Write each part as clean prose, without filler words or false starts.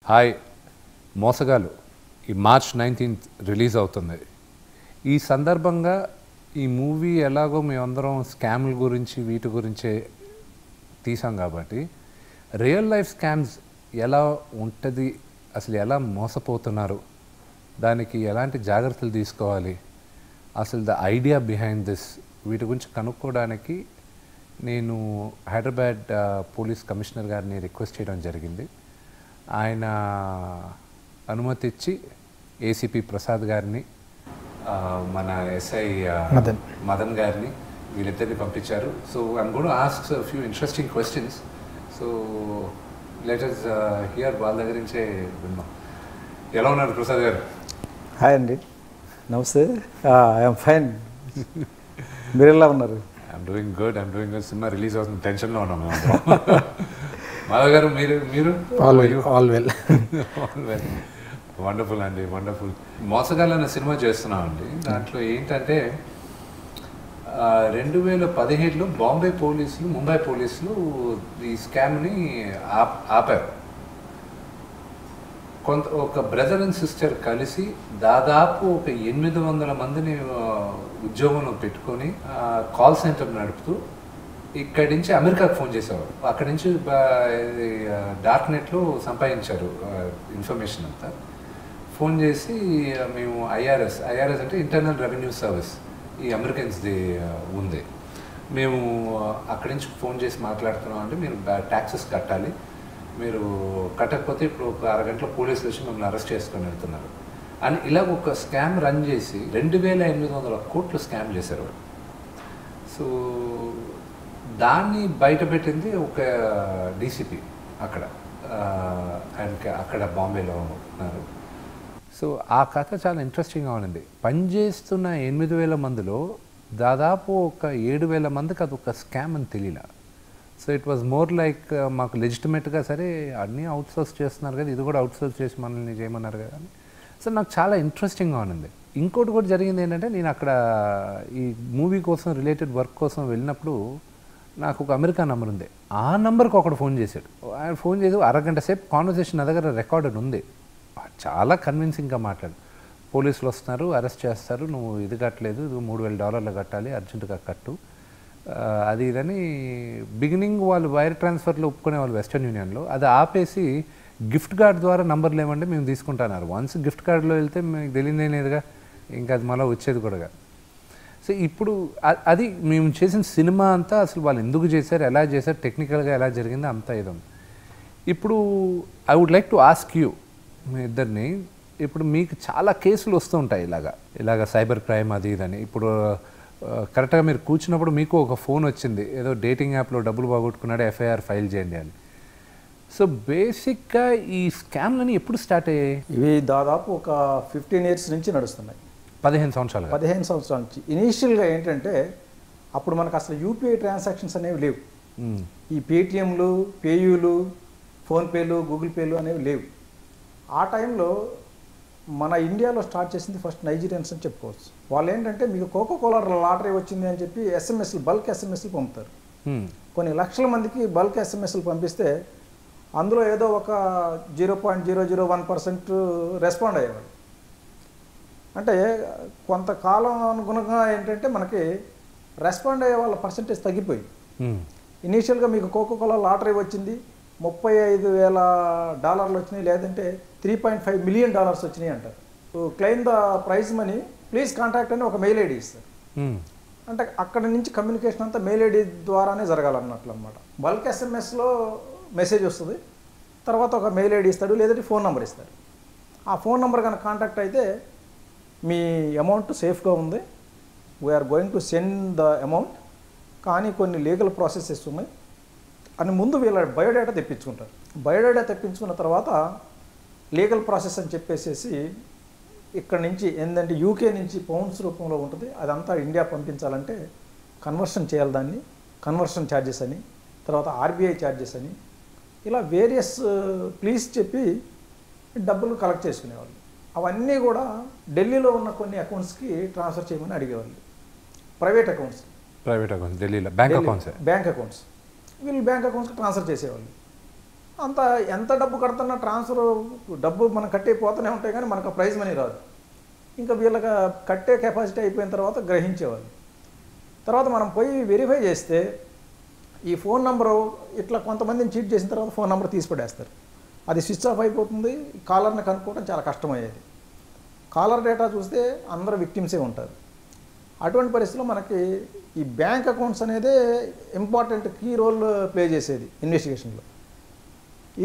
Hi మోసగాలు ఈ March 19th release అవుతుంది. ఈ సందర్భంగా ఈ మూవీ ఎలాగో మేమందరం స్కామ్ల గురించి వీటి గురించే తీసాం కాబట్టి రియల్ లైఫ్ స్కామ్స్ ఎలా ఉంటుంది, అసలు ఎలా మోసపోతున్నారు, దానికి ఎలాంటి జాగ్రత్తలు తీసుకోవాలి, అసలు ద ఐడియా బిహైండ్ దిస్ వీటి గురించి కనుక్కోవడానికి నేను హైదరాబాద్ పోలీస్ కమిషనర్ గారిని రిక్వెస్ట్ చేయడం జరిగింది. ఆయన అనుమతి ఇచ్చి ఏసీపీ ప్రసాద్ గారిని మన ఎస్ఐ మదన్ గారిని వీళ్ళిద్దరిని పంపించారు. So I'm going to ask few interesting questions. So let us here వాళ్ళ దగ్గర నుంచే విన్నాం. ఎలా ఉన్నారు ప్రసాద్ గారు? హాయ్ అండి, నమస్తే. I'm fine. మీరు ఎలా ఉన్నారు? I'm doing good. Cinema release అవుతుంది, టెన్షన్లో ఉన్నాం మేము. మాధవ్ గారు మీరు ఆల్ వెల్. వండర్ఫుల్ అండి, వండర్ఫుల్. మోసగాళ్ళు అనే సినిమా చేస్తున్నామండి. దాంట్లో ఏంటంటే 2017లో బాంబే పోలీసులు, ముంబై పోలీసులు ఈ స్కామ్ని ఆపారు. ఒక బ్రదర్ అండ్ సిస్టర్ కలిసి దాదాపు ఒక 800 మందిని ఉద్యోగంలో పెట్టుకొని కాల్ సెంటర్ నడుపుతూ ఇక్కడి నుంచి అమెరికాకు ఫోన్ చేసేవారు. అక్కడి నుంచి డార్క్ నెట్లో సంపాదించారు ఇన్ఫర్మేషన్ అంతా. ఫోన్ చేసి మేము ఐఆర్ఎస్ అంటే ఇంటర్నల్ రెవెన్యూ సర్వీస్, ఈ అమెరికన్స్ది ఉంది, మేము అక్కడి నుంచి ఫోన్ చేసి మాట్లాడుతున్నాం అంటే మీరు ట్యాక్సెస్ కట్టాలి, మీరు కట్టకపోతే ఇప్పుడు ఒక అరగంటలో పోలీసులు వచ్చి మిమ్మల్ని అరెస్ట్ చేసుకొని వెళ్తున్నారు అని ఇలాగ ఒక స్కామ్ రన్ చేసి 2800 కోట్లు స్కామ్ చేశారు. సో దాన్ని బయటపెట్టింది ఒక డీసీపీ అక్కడ, అక్కడ బాంబేలో ఉన్నారు. సో ఆ కథ చాలా ఇంట్రెస్టింగ్గా ఉంది. పనిచేస్తున్న 8000 మందిలో దాదాపు ఒక 7000 మందికి అది ఒక స్కామ్ అని తెలియలా. So it was more like మాకు లెజిటిమేట్గా సరే అన్నీ అవుట్సోర్స్ చేస్తున్నారు కదా, ఇది కూడా అవుట్సోర్స్ చేసి మనల్ని చేయమన్నారు కదా అని. సో నాకు చాలా ఇంట్రెస్టింగ్గా ఉంది. ఇంకోటి కూడా జరిగింది ఏంటంటే, నేను అక్కడ ఈ మూవీ కోసం రిలేటెడ్ వర్క్ కోసం వెళ్ళినప్పుడు నాకు ఒక అమెరికా నెంబర్ ఉంది. ఆ నెంబర్కి ఒకడు ఫోన్ చేశాడు. ఆయన ఫోన్ చేసి అరగంట సేపు కాన్వర్సేషన్ నా దగ్గర రికార్డెడ్ ఉంది. చాలా కన్విన్సింగ్గా మాట్లాడు. పోలీసులు వస్తున్నారు, అరెస్ట్ చేస్తారు, నువ్వు ఇది కట్టలేదు, ఇది $3000 కట్టాలి, అర్జెంటుగా కట్టు, అది ఇదని. బిగినింగ్ వాళ్ళు వైర్ ట్రాన్స్ఫర్లో ఒప్పుకునే వాళ్ళు వెస్టర్న్ యూనియన్లో, అది ఆపేసి గిఫ్ట్ కార్డ్ ద్వారా నంబర్లు ఏమంటే మేము తీసుకుంటున్నారు. వన్స్ గిఫ్ట్ కార్డులో వెళ్తే మీకు తెలియదేం లేదుగా, ఇంకా అది మళ్ళీ వచ్చేది కూడా. సో ఇప్పుడు అది మేము చేసిన సినిమా అంతా అసలు వాళ్ళు ఎందుకు చేశారు, ఎలా చేశారు, టెక్నికల్గా ఎలా జరిగిందో అంతా ఇది. ఇప్పుడు I would like to ask you మీ ఇద్దరిని, ఇప్పుడు మీకు చాలా కేసులు వస్తూ ఉంటాయి ఇలాగా సైబర్ క్రైమ్ అది ఇదని. ఇప్పుడు కరెక్ట్గా మీరు కూర్చున్నప్పుడు మీకు ఒక ఫోన్ వచ్చింది, ఏదో డేటింగ్ యాప్లో డబ్బులు బాగొట్టుకున్నాడు, ఎఫ్ఐఆర్ ఫైల్ చేయండి అని. సో బేసిక్గా ఈ స్కామ్లని ఎప్పుడు స్టార్ట్ అయ్యాయి? ఇవి దాదాపు ఒక 15 years నుంచి నడుస్తున్నాయి. 15 సంవత్సరాల నుంచి. ఇనీషియల్గా ఏంటంటే అప్పుడు మనకు అసలు యూపీఐ ట్రాన్సాక్షన్స్ అనేవి లేవు. ఈ పేటిఎంలు, పేయూలు, ఫోన్పేలు, గూగుల్ పేలు అనేవి లేవు. ఆ టైంలో మన ఇండియాలో స్టార్ట్ చేసింది ఫస్ట్ నైజీరియన్స్ అని చెప్పుకోవచ్చు. వాళ్ళు ఏంటంటే మీకు కోకోకోలా లాటరీ వచ్చింది అని చెప్పి బల్క్ ఎస్ఎంఎస్లు పంపుతారు. కొన్ని లక్షల మందికి బల్క్ ఎస్ఎంఎస్లు పంపిస్తే అందులో ఏదో ఒక 0.001% రెస్పాండ్ అయ్యేవాడు. అంటే కొంతకాలం అనుగుణంగా ఏంటంటే మనకి రెస్పాండ్ అయ్యే వాళ్ళ పర్సంటేజ్ తగ్గిపోయింది. ఇనీషియల్గా మీకు కోకోకోలా లాటరీ వచ్చింది, $35,000 వచ్చినాయి, లేదంటే $3.5 million వచ్చినాయి అంటారు. Claim the prize money, please contact అని ఒక మెయిల్ ఐడి ఇస్తారు. అంటే అక్కడ నుంచి కమ్యూనికేషన్ అంతా మెయిల్ ఐడి ద్వారానే జరగాలన్నట్లు అనమాట. బల్క్ ఎస్ఎంఎస్లో మెసేజ్ వస్తుంది, తర్వాత ఒక మెయిల్ ఐడి ఇస్తాడు, లేదంటే ఫోన్ నెంబర్ ఇస్తాడు. ఆ ఫోన్ నెంబర్ కనుక కాంటాక్ట్ అయితే మీ అమౌంట్ సేఫ్గా ఉంది, we are going to send the amount, కానీ కొన్ని లీగల్ ప్రాసెసెస్ ఉన్నాయి అని ముందు వీళ్ళ బయోడేటా తెప్పించుకుంటారు. బయోడేటా తెప్పించుకున్న తర్వాత లీగల్ ప్రాసెస్ అని చెప్పేసి ఇక్కడ నుంచి ఏంటంటే యూకే నుంచి పౌండ్స్ రూపంలో ఉంటుంది, అదంతా ఇండియా పంపించాలంటే కన్వర్షన్ చేయాలి. దాన్ని కన్వర్షన్ ఛార్జెస్ అని, తర్వాత ఆర్బీఐ ఛార్జెస్ అని, ఇలా వేరియస్ ప్లీజ్ చెప్పి డబ్బులు కలెక్ట్ చేసుకునేవాళ్ళు. అవన్నీ కూడా ఢిల్లీలో ఉన్న కొన్ని అకౌంట్స్కి ట్రాన్స్ఫర్ చేయమని అడిగేవాళ్ళు. ప్రైవేట్ అకౌంట్స్ ఢిల్లీలో బ్యాంక్ అకౌంట్స్ వీళ్ళు బ్యాంక్ అకౌంట్స్కి ట్రాన్స్ఫర్ చేసేవాళ్ళు. అంత ఎంత డబ్బు కడుతున్నా ట్రాన్స్ఫర్ డబ్బు మనం కట్టిపోతూనే ఉంటాయి కానీ మనకు ప్రైజ్ మనీ రాదు. ఇంకా వీళ్ళకి కట్టే కెపాసిటీ అయిపోయిన తర్వాత గ్రహించేవాళ్ళు. తర్వాత మనం పోయి వెరిఫై చేస్తే ఈ ఫోన్ నెంబరు ఇట్లా కొంతమందిని చీట్ చేసిన తర్వాత ఫోన్ నెంబర్ తీసి పడేస్తారు. అది స్విచ్ ఆఫ్ అయిపోతుంది. కాలర్ని కనుక్కోవడం చాలా కష్టమయ్యేది. కాలర్ డేటా చూస్తే అందరూ విక్టిమ్సే ఉంటారు. అటువంటి పరిస్థితుల్లో మనకి ఈ బ్యాంక్ అకౌంట్స్ అనేదే ఇంపార్టెంట్ కీ రోల్ ప్లే చేసేది ఇన్వెస్టిగేషన్లో.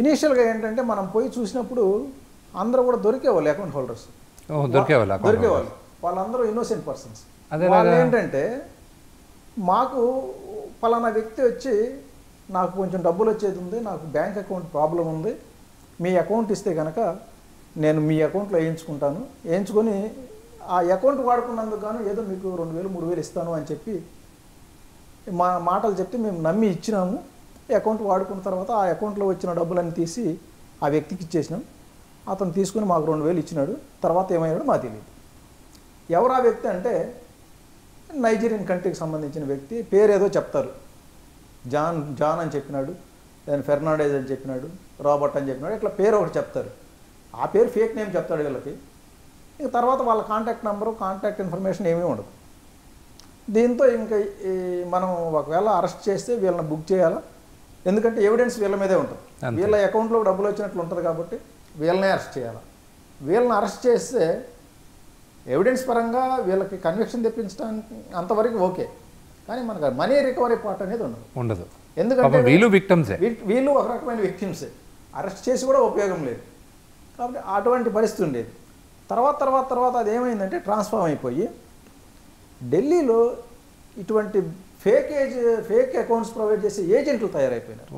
ఇనీషియల్గా ఏంటంటే మనం పోయి చూసినప్పుడు అందరూ కూడా దొరికేవాళ్ళు అకౌంట్ హోల్డర్స్ దొరికేవాళ్ళు. వాళ్ళందరూ ఇన్నోసెంట్ పర్సన్స్. వాళ్ళు ఏంటంటే మాకు పలానా వ్యక్తి వచ్చి నాకు కొంచెం డబ్బులు వచ్చేది ఉంది, నాకు బ్యాంక్ అకౌంట్ ప్రాబ్లం ఉంది, మీ అకౌంట్ ఇస్తే కనుక నేను మీ అకౌంట్లో వేయించుకుంటాను, వేయించుకొని ఆ అకౌంట్ వాడుకున్నందుకు గాను ఏదో మీకు 2000 3000 ఇస్తాను అని చెప్పి మా మాటలు చెప్తే మేము నమ్మి ఇచ్చినాము. అకౌంట్ వాడుకున్న తర్వాత ఆ అకౌంట్లో వచ్చిన డబ్బులన్నీ తీసి ఆ వ్యక్తికి ఇచ్చేసినాం. అతను తీసుకుని మాకు 2000 ఇచ్చినాడు. తర్వాత ఏమయ్యాడో మాకు తెలియదు. ఎవరు ఆ వ్యక్తి అంటే నైజీరియన్ కంట్రీకి సంబంధించిన వ్యక్తి. పేరు ఏదో చెప్తారు, జాన్ అని చెప్పినాడు, దాని ఫెర్నాండెజ్ అని చెప్పినాడు, రాబర్ట్ అని చెప్పినాడు, ఇట్లా పేరు ఒకటి చెప్తారు. ఆ పేరు ఫేక్ నేమ్ చెప్తాడు వీళ్ళకి. ఇంక తర్వాత వాళ్ళ కాంటాక్ట్ నెంబరు, కాంటాక్ట్ ఇన్ఫర్మేషన్ ఏమీ ఉండదు. దీంతో ఇంకా మనం ఒకవేళ అరెస్ట్ చేస్తే వీళ్ళని బుక్ చేయాలా, ఎందుకంటే ఎవిడెన్స్ వీళ్ళ మీదే ఉంటుంది. వీళ్ళ అకౌంట్లో డబ్బులు వచ్చినట్లు ఉంటుంది కాబట్టి వీళ్ళనే అరెస్ట్ చేయాలి. వీళ్ళని అరెస్ట్ చేస్తే ఎవిడెన్స్ పరంగా వీళ్ళకి కన్విక్షన్ తెప్పించడానికి అంతవరకు ఓకే, కానీ మనకు మనీ రికవరీ పార్ట్ అనేది ఉండదు. ఎందుకంటే వీళ్ళు ఒక రకమైన విక్టిమ్సే, అరెస్ట్ చేసి కూడా ఉపయోగం లేదు. కాబట్టి అటువంటి పరిస్థితి ఉండేది. తర్వాత అది ఏమైందంటే ట్రాన్స్ఫార్మ్ అయిపోయి ఢిల్లీలో ఇటువంటి ఫేక్ అకౌంట్స్ ప్రొవైడ్ చేసే ఏజెంట్లు తయారైపోయినారు.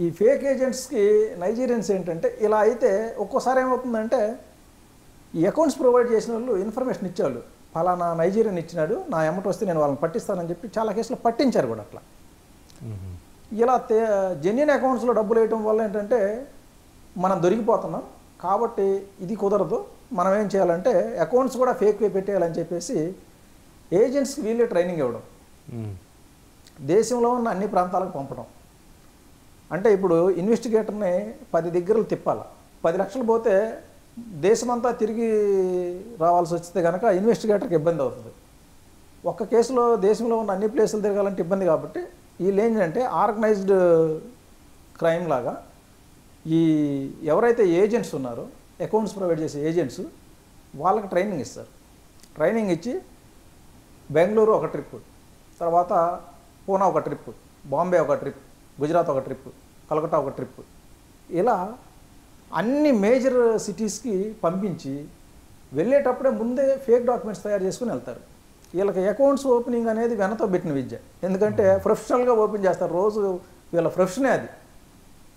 ఈ ఫేక్ ఏజెంట్స్కి నైజీరియన్స్ ఏంటంటే ఇలా అయితే ఒక్కోసారి ఏమవుతుందంటే ఈ అకౌంట్స్ ప్రొవైడ్ చేసిన వాళ్ళు ఇన్ఫర్మేషన్ ఇచ్చేవాళ్ళు, ఫలానా నైజీరియన్ ఇచ్చినాడు, నా ఎమ్మటి వస్తే నేను వాళ్ళని పట్టిస్తానని చెప్పి చాలా కేసులు పట్టించారు కూడా. అట్లా ఇలా జెన్యున్ అకౌంట్స్లో డబ్బులు వేయటం వల్ల ఏంటంటే మనం దొరికిపోతున్నాం. కాబట్టి ఇది కుదరదు, మనం ఏం చేయాలంటే అకౌంట్స్ కూడా ఫేక్ వే పెట్టేయాలని చెప్పేసి ఏజెంట్స్కి వీళ్ళే ట్రైనింగ్ ఇవ్వడం, దేశంలో ఉన్న అన్ని ప్రాంతాలకు పంపడం. అంటే ఇప్పుడు ఇన్వెస్టిగేటర్ని 10 దగ్గరలు తిప్పాలి. 10 లక్షలు పోతే దేశమంతా తిరిగి రావాల్సి వస్తే కనుక ఇన్వెస్టిగేటర్కి ఇబ్బంది అవుతుంది. ఒక్క కేసులో దేశంలో ఉన్న అన్ని ప్లేసులు తిరగాలంటే ఇబ్బంది. కాబట్టి వీళ్ళు ఏంటంటే ఆర్గనైజ్డ్ క్రైమ్ లాగా ఈ ఎవరైతే ఏజెంట్స్ ఉన్నారో అకౌంట్స్ ప్రొవైడ్ చేసే ఏజెంట్స్ వాళ్ళకి ట్రైనింగ్ ఇస్తారు. ట్రైనింగ్ ఇచ్చి బెంగళూరు ఒక ట్రిప్, తర్వాత పూనా ఒక ట్రిప్, బాంబే ఒక ట్రిప్, గుజరాత్ ఒక ట్రిప్, కలకత్తా ఒక ట్రిప్, ఇలా అన్ని మేజర్ సిటీస్కి పంపించి వెళ్ళేటప్పుడే ముందే ఫేక్ డాక్యుమెంట్స్ తయారు చేసుకుని వెళ్తారు. వీళ్ళకి అకౌంట్స్ ఓపెనింగ్ అనేది వెనతో పెట్టిన విద్య. ఎందుకంటే ప్రొఫెషనల్గా ఓపెన్ చేస్తారు, రోజు వీళ్ళ ప్రొఫెషనే అది.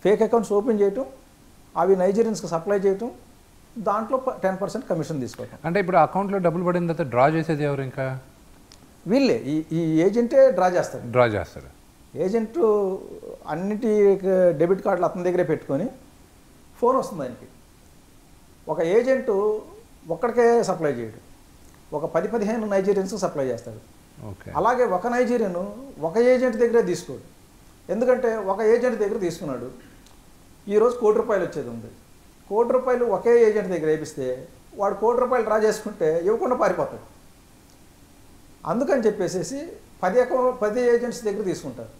ఫేక్ అకౌంట్స్ ఓపెన్ చేయటం, అవి నైజీరియన్స్కి సప్లై చేయటం, దాంట్లో 10% కమిషన్ తీసుకోవటం. అంటే ఇప్పుడు అకౌంట్లో డబ్బులు పడిన తర్వాత డ్రా చేసేది ఎవరు? ఇంకా వీళ్ళే, ఈ ఏజెంటే డ్రా చేస్తారు. ఏజెంట్ అన్నిటి డెబిట్ కార్డులు అతని దగ్గరే పెట్టుకొని ఫోన్ వస్తుంది ఆయనకి. ఒక ఏజెంటు ఒక్కడికే సప్లై చేయడు, ఒక 10-15 నైజీరియన్స్కి సప్లై చేస్తాడు. అలాగే ఒక నైజీరియన్ ఒక ఏజెంట్ దగ్గరే తీసుకోడు. ఎందుకంటే ఒక ఏజెంట్ దగ్గర తీసుకున్నాడు, ఈరోజు ₹1,00,00,000 వచ్చేది ఉంది, ₹1,00,00,000 ఒకే ఏజెంట్ దగ్గర వేపిస్తే వాడు ₹1,00,00,000 డ్రా చేసుకుంటే ఇవ్వకుండా పారిపోతాడు. అందుకని చెప్పేసి 10 ఏజెంట్స్ దగ్గర తీసుకుంటారు.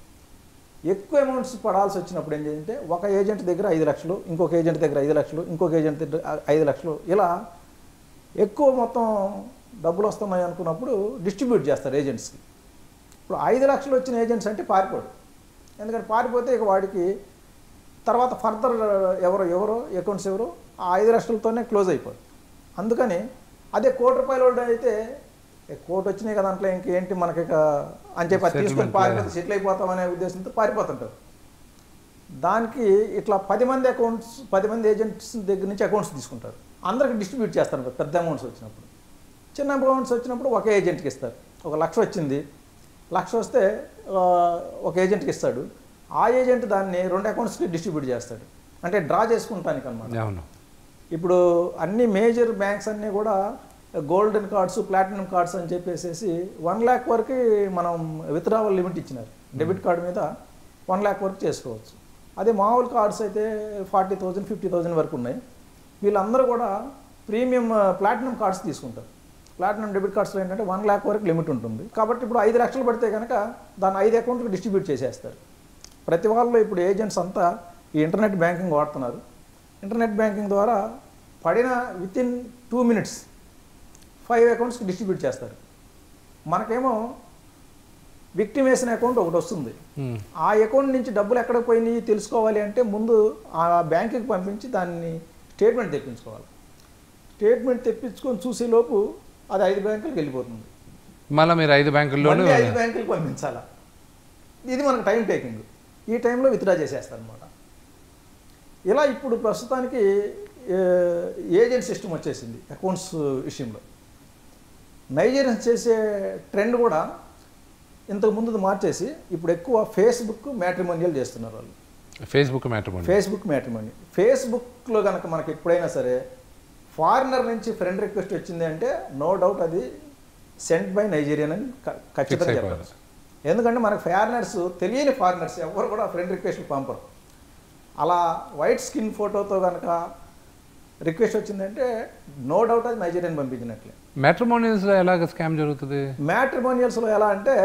ఎక్కువ అమౌంట్స్ పడాల్సి వచ్చినప్పుడు ఏం చేయాలంటే ఒక ఏజెంట్ దగ్గర 5 లక్షలు, ఇంకొక ఏజెంట్ దగ్గర 5 లక్షలు, ఇంకొక ఏజెంట్ దగ్గర 5 లక్షలు, ఇలా ఎక్కువ మొత్తం డబ్బులు వస్తున్నాయి అనుకున్నప్పుడు డిస్ట్రిబ్యూట్ చేస్తారు ఏజెంట్స్కి. ఇప్పుడు 5 లక్షలు వచ్చిన ఏజెంట్స్ అంటే పారిపోడు. ఎందుకంటే పారిపోతే ఇక వాడికి తర్వాత ఫర్దర్ ఎవరో అకౌంట్స్ ఎవరో ఆ 5 లక్షలతోనే క్లోజ్ అయిపోదు. అందుకని అదే ₹1,00,00,000 అయితే కోర్టు వచ్చినాయి కదా దాంట్లో ఇంకేంటి మనకి అని చెప్పి అది తీసుకొని పారిపోతే సెటిల్ అయిపోతామనే ఉద్దేశంతో పారిపోతుంటారు. దానికి ఇట్లా 10 మంది ఏజెంట్స్ దగ్గర నుంచి అకౌంట్స్ తీసుకుంటారు. అందరికి డిస్ట్రిబ్యూట్ చేస్తారు. పెద్ద అమౌంట్స్ వచ్చినప్పుడు, చిన్న అమౌంట్స్ వచ్చినప్పుడు ఒక ఏజెంట్కి ఇస్తారు. 1,00,000 వచ్చింది, 1,00,000 వస్తే ఒక ఏజెంట్కి ఇస్తాడు. ఆ ఏజెంట్ దాన్ని 2 అకౌంట్స్కి డిస్ట్రిబ్యూట్ చేస్తాడు, అంటే డ్రా చేసుకుంటానికి అన్నమాట. ఇప్పుడు అన్ని మేజర్ బ్యాంక్స్ అన్నీ కూడా గోల్డెన్ కార్డ్స్, ప్లాటినం కార్డ్స్ అని చెప్పేసి 1 lakh వరకు మనం విత్డ్రావల్ లిమిట్ ఇచ్చినారు. డెబిట్ కార్డు మీద 1 lakh వరకు చేసుకోవచ్చు. అదే మామూలు కార్డ్స్ అయితే 40,000 50,000 వరకు ఉన్నాయి. వీళ్ళందరూ కూడా ప్రీమియం ప్లాటినం కార్డ్స్ తీసుకుంటారు. ప్లాటినం డెబిట్ కార్డ్స్లో ఏంటంటే 1 lakh వరకు లిమిట్ ఉంటుంది. కాబట్టి ఇప్పుడు 5 లక్షలు పడితే కనుక దాన్ని 5 అకౌంట్కి డిస్ట్రిబ్యూట్ చేసేస్తారు. ప్రతి వాళ్ళు ఇప్పుడు ఏజెంట్స్ అంతా ఈ ఇంటర్నెట్ బ్యాంకింగ్ వాడుతున్నారు. ఇంటర్నెట్ బ్యాంకింగ్ ద్వారా పడిన వితిన్ 2 minutes 5 అకౌంట్స్కి డిస్ట్రిబ్యూట్ చేస్తారు. మనకేమో విక్టిమ్ వేసిన అకౌంట్ ఒకటి వస్తుంది. ఆ అకౌంట్ నుంచి డబ్బులు ఎక్కడ పోయినాయి తెలుసుకోవాలి అంటే ముందు ఆ బ్యాంకుకి పంపించి దాన్ని స్టేట్మెంట్ తెప్పించుకోవాలి. స్టేట్మెంట్ తెప్పించుకొని చూసేలోపు అది 5 బ్యాంకులకు వెళ్ళిపోతుంది. మళ్ళీ మీరు 5 బ్యాంకుల్లో 5 బ్యాంకులకు పంపించాలా. ఇది మనకు టైం టేకింగ్. ఈ టైంలో విత్డ్రా చేసేస్తారు అనమాట. ఇలా ఇప్పుడు ప్రస్తుతానికి ఏజెంట్ సిస్టమ్ వచ్చేసింది అకౌంట్స్ విషయంలో. నైజీరియన్స్ చేసే ట్రెండ్ కూడా ఇంతకు ముందు మార్చేసి ఇప్పుడు ఎక్కువ ఫేస్బుక్ మ్యాట్రిమోనియల్ చేస్తున్నారు వాళ్ళు. Facebook matrimony. ఫేస్బుక్లో కనుక మనకి ఎప్పుడైనా సరే ఫారినర్ నుంచి ఫ్రెండ్ రిక్వెస్ట్ వచ్చింది అంటే నో డౌట్ అది సెంట్ బై నైజీరియన్ అని ఖచ్చితంగా చెప్పాలి. ఎందుకంటే మనకు ఫారినర్స్, తెలియని ఫారినర్స్ ఎవరు కూడా ఫ్రెండ్ రిక్వెస్ట్ పంపరు. అలా వైట్ స్కిన్ ఫోటోతో కనుక రిక్వెస్ట్ వచ్చిందంటే నో డౌట్ అది నైజీరియన్ పంపించినట్లే. మ్యాట్రిమోనియల్స్లో ఎలాగ స్కామ్ జరుగుతుంది? మ్యాట్రిమోనియల్స్లో ఎలా అంటే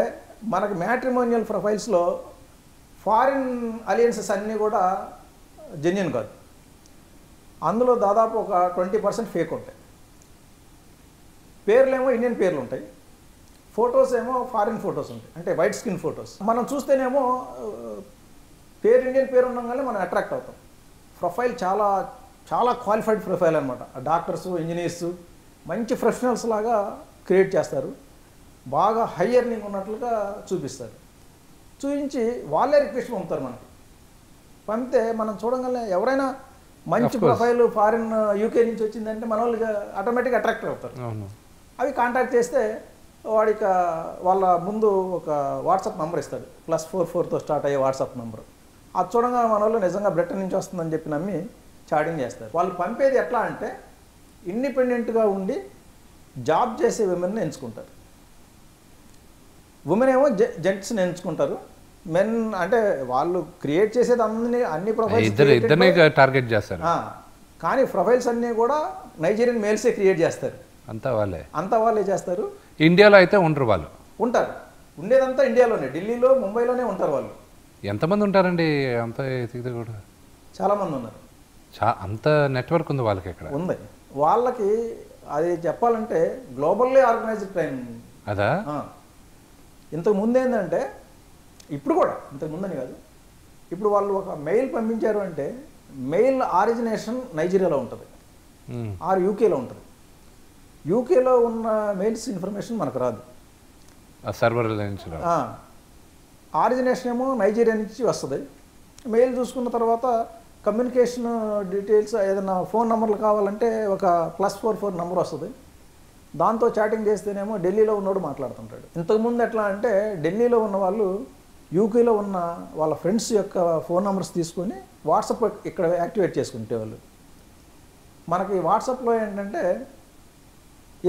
మనకి మ్యాట్రిమోనియల్ ప్రొఫైల్స్లో ఫారిన్ అలయన్సెస్ అన్నీ కూడా జెన్యున్ కాదు. అందులో దాదాపు ఒక 20% ఫేక్ ఉంటాయి. పేర్లేమో ఇండియన్ పేర్లు ఉంటాయి, ఫొటోస్ ఏమో ఫారిన్ ఫొటోస్ ఉంటాయి, అంటే వైట్ స్కిన్ ఫొటోస్. మనం చూస్తేనేమో పేరు ఇండియన్ పేరు ఉండగానే మనం అట్రాక్ట్ అవుతాం. ప్రొఫైల్ చాలా చాలా క్వాలిఫైడ్ ప్రొఫైల్ అనమాట. డాక్టర్స్, ఇంజనీర్స్, మంచి ప్రొఫెషనల్స్ లాగా క్రియేట్ చేస్తారు. బాగా హై ఎర్నింగ్ ఉన్నట్లుగా చూపిస్తారు. చూపించి వాళ్ళే రిక్వెస్ట్ పంపుతారు మనకి. పంపితే మనం చూడగానే ఎవరైనా మంచి ప్రొఫైల్ ఫారిన్ యూకే నుంచి వచ్చిందంటే మన వాళ్ళు ఆటోమేటిక్గా అట్రాక్ట్ అవుతారు. అవి కాంటాక్ట్ చేస్తే వాడికి వాళ్ళ ముందు ఒక వాట్సాప్ నెంబర్ ఇస్తాడు, +44తో స్టార్ట్ అయ్యే వాట్సాప్ నెంబర్. అది చూడంగా మన వాళ్ళు నిజంగా బ్రిటన్ నుంచి వస్తుందని చెప్పి నమ్మి చాటింగ్ చేస్తారు. వాళ్ళు పంపేది ఎట్లా అంటే ఇండిపెండెంట్గా ఉండి జాబ్ చేసే విమెన్ని ఎంచుకుంటారు. ఉమెన్ ఏమో జెంట్స్ని ఎంచుకుంటారు. మెన్ అంటే వాళ్ళు క్రియేట్ చేసేది అన్ని ప్రొఫైల్స్ టార్గెట్ చేస్తారు. కానీ ప్రొఫైల్స్ అన్నీ కూడా నైజీరియన్ మేల్సే క్రియేట్ చేస్తారు. అంతా వాళ్ళే చేస్తారు. ఇండియాలో అయితే ఉండరు, వాళ్ళు ఉంటారు. ఉండేదంతా ఇండియాలోనే, ఢిల్లీలో, ముంబైలోనే ఉంటారు వాళ్ళు. ఎంతమంది ఉంటారండి? అంత కూడా చాలామంది ఉన్నారు. అంత నెట్వర్క్ ఉంది వాళ్ళకి. ఎక్కడ ఉంది వాళ్ళకి? అది చెప్పాలంటే గ్లోబల్లీ ఆర్గనైజ్డ్ క్రైమ్ అదా. ఇంతకు ముందు ఏంటంటే, ఇప్పుడు కూడా ఇంతకు ముందని కాదు, ఇప్పుడు వాళ్ళు ఒక మెయిల్ పంపించారు అంటే మెయిల్ ఆరిజినేషన్ నైజీరియాలో ఉంటుంది, ఆర్ యూకేలో ఉంటుంది. యూకేలో ఉన్న మెయిల్స్ ఇన్ఫర్మేషన్ మనకు రాదు, సర్వర్ ఆరిజినేషన్ ఏమో నైజీరియా నుంచి వస్తుంది. మెయిల్ చూసుకున్న తర్వాత కమ్యూనికేషన్ డీటెయిల్స్, ఏదైనా ఫోన్ నెంబర్లు కావాలంటే ఒక +44 నెంబర్ వస్తుంది. దాంతో చాటింగ్ చేస్తేనేమో ఢిల్లీలో ఉన్నోడు మాట్లాడుతుంటాడు. ఇంతకుముందు ఎట్లా అంటే ఢిల్లీలో ఉన్న వాళ్ళు యూకేలో ఉన్న వాళ్ళ ఫ్రెండ్స్ యొక్క ఫోన్ నెంబర్స్ తీసుకొని వాట్సాప్ ఇక్కడ యాక్టివేట్ చేసుకుంటేవాళ్ళు. మనకి వాట్సాప్లో ఏంటంటే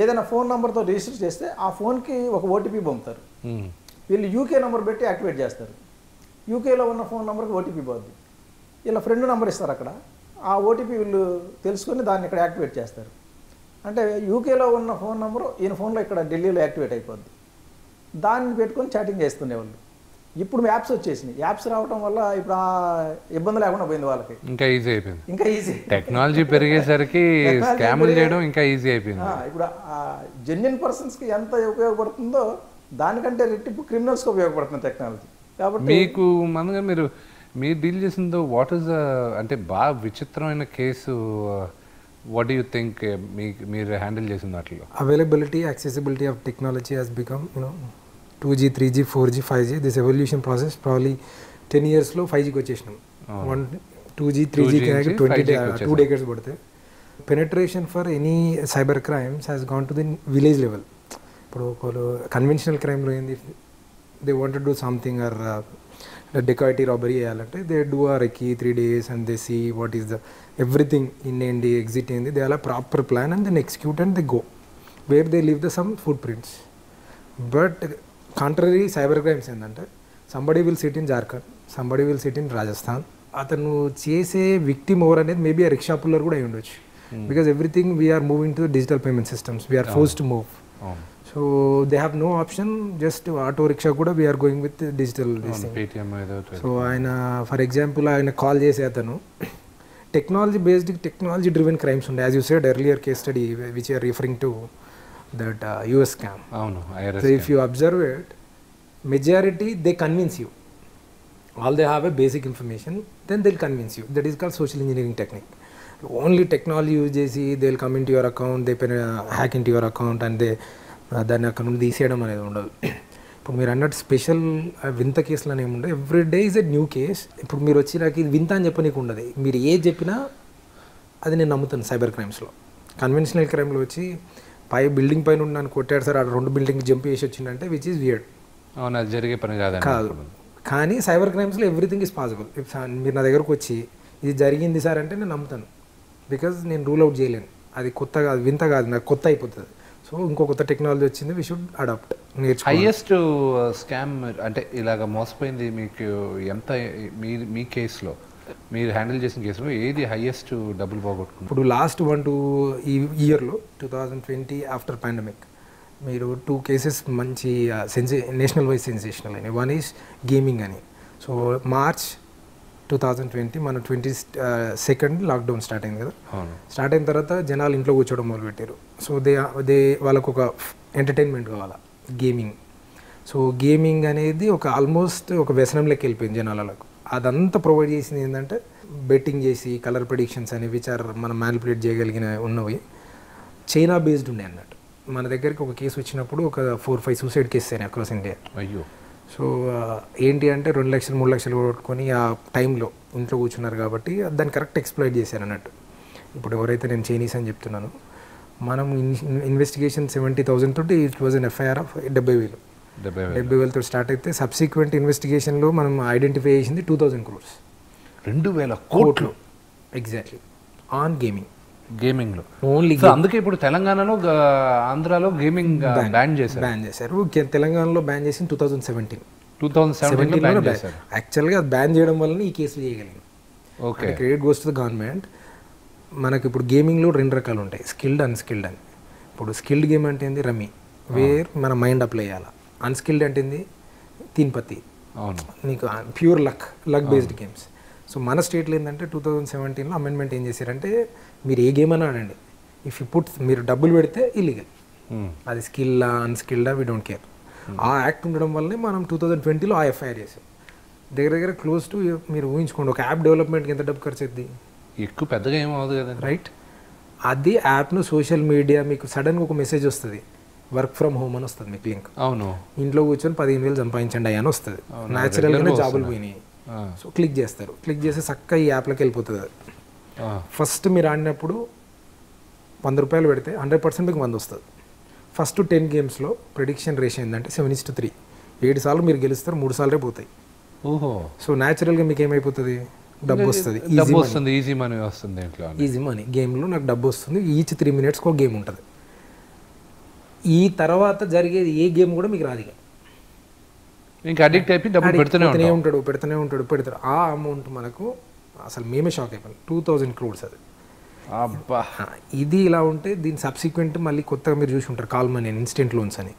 ఏదైనా ఫోన్ నెంబర్తో రిజిస్టర్ చేస్తే ఆ ఫోన్కి ఒక ఓటీపీ పంపుతారు. వీళ్ళు యూకే నెంబర్ పెట్టి యాక్టివేట్ చేస్తారు. యూకేలో ఉన్న ఫోన్ నెంబర్కి ఓటీపీ పోద్ది. ఇలా ఫ్రెండ్ నెంబర్ ఇస్తారు అక్కడ, ఆ ఓటీపీ వీళ్ళు తెలుసుకొని దాన్ని ఇక్కడ యాక్టివేట్ చేస్తారు. అంటే యూకేలో ఉన్న ఫోన్ నెంబరు ఈయన ఫోన్లో ఇక్కడ ఢిల్లీలో యాక్టివేట్ అయిపోద్ది. దాన్ని పెట్టుకొని చాటింగ్ చేస్తుండేవాళ్ళు. ఇప్పుడు యాప్స్ వచ్చేసినాయి. యాప్స్ రావడం వల్ల ఇప్పుడు ఆ ఇబ్బంది లేకుండా పోయింది వాళ్ళకి. ఇంకా ఈజీ అయిపోయింది. ఇంకా ఈజీ టెక్నాలజీ పెరిగేసరికి స్కామ్లు చేయడం ఇంకా ఈజీ అయిపోయింది. ఇప్పుడు జెన్యున్ పర్సన్స్కి ఎంత ఉపయోగపడుతుందో దానికంటే రెట్టింపు క్రిమినల్స్కి ఉపయోగపడుతుంది టెక్నాలజీ. కాబట్టి మీకు మనగా మీరు డీల్ చేసిందో వాట్ ఈస్ అంటే బాగా విచిత్రమైన case, what do you think మీరు హ్యాండిల్ చేసిన వాటిలో? Availability, accessibility of technology has become 2G, 3G, 4G, 5G. This evolution process probably 10 yearsలో 5Gకి వచ్చేసినాం. 2G, 3G 2 decades పడితే penetration for any cyber crimes has gone to the village level. ఇప్పుడు ఒకళ్ళు conventional క్రైమ్లో ఏంది, they want to do something or dacoity robbery చేయాలంటే they do a recce 3 days and they see what is the everything in ఏంటి, exit ఏంది, they అలా proper plan and then execute and they go where they leave the some footprints. But contrary cyber crimes ఏంటంటే somebody will sit in Jharkhand, somebody will sit in Rajasthan, అతను చేసే victim ఎవరు అనేది maybe ఆ rickshaw puller కూడా అయి ఉండొచ్చు. Because everything we're moving to digital payment systems, we're forced to move. So they have no option, just auto rickshaw కూడా we're going with digital. So ఆయన ఫర్ ఎగ్జాంపుల్ ఆయన call చేసే అతను technology driven crimes ఉండే, as you said earlier case study which are referring to that US scam. So if you observe it, majority they convince you, all they have a basic information, then they'll convince you. That is called social engineering technique. Only technology use చేసి they'll come into your account, they hack into your account and they దాన్ని అక్కడ నుండి తీసేయడం అనేది ఉండదు. ఇప్పుడు మీరు అన్నట్టు స్పెషల్ వింత కేసులు అనేవి ఉండవు, every day is a new case. ఇప్పుడు మీరు వచ్చి నాకు ఇది వింత అని చెప్పనీకు ఉండదు, మీరు ఏది చెప్పినా అది నేను నమ్ముతాను. సైబర్ క్రైమ్స్లో, కన్వెన్షనల్ క్రైమ్లో వచ్చి బిల్డింగ్ పైన ఉన్న నన్ను కొట్టాడు సార్, ఆ 2 బిల్డింగ్ జంప్ చేసి వచ్చిందంటే విచ్ ఈజ్ వియర్డ్. అవును, అది జరిగే పని కాదు. కానీ సైబర్ క్రైమ్స్లో ఎవ్రీథింగ్ ఈజ్ పాసిబుల్. మీరు నా దగ్గరకు వచ్చి ఇది జరిగింది సార్ అంటే నేను నమ్ముతాను, బికాజ్ నేను రూల్ అవుట్ చేయలేను. అది కొత్త కాదు, వింత కాదు, నాకు కొత్త అయిపోతుంది. సో ఇంకో కొత్త టెక్నాలజీ వచ్చింది, వీ షుడ్ అడాప్ట్, నేర్చుకో. హైయెస్ట్ స్కామ్ అంటే ఇలాగ మోసపోయింది మీకు ఎంత, మీ కేసులో మీరు హ్యాండిల్ చేసిన కేసులో ఏది హైయెస్ట్ డబ్బులు పోగొట్టుకున్నారు? ఇప్పుడు లాస్ట్ 1-2 ఇయర్లో 2020 ఆఫ్టర్ పాండమిక్ మీరు 2 కేసెస్ మంచి నేషనల్ వైజ్ సెన్సేషనల్ అయినాయి. వన్ ఈజ్ గేమింగ్ అని. సో మార్చ్ 2020 మన 22nd లాక్డౌన్ స్టార్ట్ అయింది కదా. స్టార్ట్ అయిన తర్వాత జనాలు ఇంట్లో కూర్చోవడం మొదలుపెట్టారు. సో దే వాళ్ళకు ఒక ఎంటర్టైన్మెంట్ కావాలా, గేమింగ్. సో గేమింగ్ అనేది ఆల్మోస్ట్ ఒక వ్యసనంలోకి వెళ్ళిపోయింది జనాలకు. అదంతా ప్రొవైడ్ చేసింది ఏంటంటే బెట్టింగ్ చేసి కలర్ ప్రెడిక్షన్స్ అనేవి విచ్ ఆర్ మనం మ్యానిపులేట్ చేయగలిగిన ఉన్నవి చైనా బేస్డ్ ఉండే అన్నట్టు. మన దగ్గరికి ఒక కేసు వచ్చినప్పుడు ఒక 4-5 సూసైడ్ కేసెస్ అయినాయి అక్రాస్ ఇండియా. అయ్యో. సో ఏంటి అంటే 2 లక్షలు 3 లక్షలు కొట్టుకొని ఆ టైంలో ఇంట్లో కూర్చున్నారు కాబట్టి దాన్ని కరెక్ట్ ఎక్స్ప్లాయిట్ చేశారు అన్నట్టు. ఇప్పుడు ఎవరైతే నేను చైనీస్ అని చెప్తున్నాను, మనం ఇన్వెస్టిగేషన్ 70,000 తోటి it was an FIR of 70,000 start అయితే సబ్సిక్వెంట్ ఇన్వెస్టిగేషన్లో మనం ఐడెంటిఫై చేసింది 2,000 crores. 2,000 కోట్లు ఎగ్జాక్ట్లీ ఆన్ గేమింగ్లో ఓన్లీ. అందుకే ఇప్పుడు తెలంగాణలో ఆంధ్రాలో గేమింగ్ బ్యాన్ చేశారు. తెలంగాణలో బ్యాన్ చేసి 2017 చేశారు. యాక్చువల్గా అది బ్యాన్ చేయడం వల్ల ఈ కేసులు చేయగలిగింది. Okay, credit goes to the government. మనకి ఇప్పుడు గేమింగ్లో 2 రకాలు ఉంటాయి, స్కిల్డ్ అన్స్కిల్డ్ అని. ఇప్పుడు స్కిల్డ్ గేమ్ అంటే ఏంది, రమ్మీ, వేర్ మన మైండ్ అప్లై చేయాలి. అన్స్కిల్డ్ అంటే ఏంది, తీన్పత్తి, నీకు pure luck based games. So మన స్టేట్లో ఏంటంటే 2017లో అమెండ్మెంట్ ఏం చేశారంటే మీరు ఏ గేమ్ అని ఆడండి, ఇఫ్ యూ పుట్ మీరు డబ్బులు పెడితే ఇల్లీగల్. అది స్కిల్లా అన్స్కిల్డా వీ డోంట్ కేర్. ఆ యాక్ట్ ఉండడం వల్లనే మనం 2020లో ఆ ఎఫ్ఐఆర్ చేసాం. దగ్గర క్లోజ్ టు, మీరు ఊహించుకోండి, ఒక యాప్ డెవలప్మెంట్కి ఎంత డబ్బు ఖర్చు అవుతుంది, ఎక్కువ పెద్దగా ఏమవుతుంది కదా, రైట్? అది యాప్ను సోషల్ మీడియా మీకు సడన్గా ఒక మెసేజ్ వస్తుంది, వర్క్ ఫ్రమ్ హోమ్ అని వస్తుంది మీకు లింక్. అవును, ఇంట్లో కూర్చొని 15,000 సంపాదించండి అని వస్తుంది. న్యాచురల్గానే జాబులు పోయినాయి. సో క్లిక్ చేస్తారు, క్లిక్ చేస్తే చక్కగా ఈ యాప్లోకి వెళ్ళిపోతుంది. ఫస్ట్ మీరు ఆడినప్పుడు 100 రూపాయలు పెడితే 100% మీకు 100 వస్తుంది. ఫస్ట్ 10 గేమ్స్లో ప్రెడిక్షన్ రేషియో ఏంటంటే 7:3. 7 సార్లు మీరు గెలుస్తారు, 3 సార్లే పోతాయి. ఓహో. సో న్యాచురల్గా మీకు ఏమైపోతుంది, డబ్బు వస్తుంది, ఈజీ మనీ వస్తుంది. ఈజీ మనీ గేమ్లో నాకు డబ్బు వస్తుంది. ఈచ్ 3 minutesకి ఒక గేమ్ ఉంటుంది. ఈ తర్వాత జరిగేది ఏ గేమ్ కూడా మీకు రాదు. ఇంకా అడిక్ట్ అయిపోయి డబ్బులు పెడుతూనే ఉంటాడు. ఆ అమౌంట్ మనకు అసలు మేమే షాక్ అయిపోయాం, 2,000 crores అది. ఇది ఇలా ఉంటే దీని సబ్సిక్వెంట్ మళ్ళీ కొత్తగా మీరు చూసి ఉంటారు, కాల్ మనీ, ఇన్స్టెంట్ లోన్స్ అని.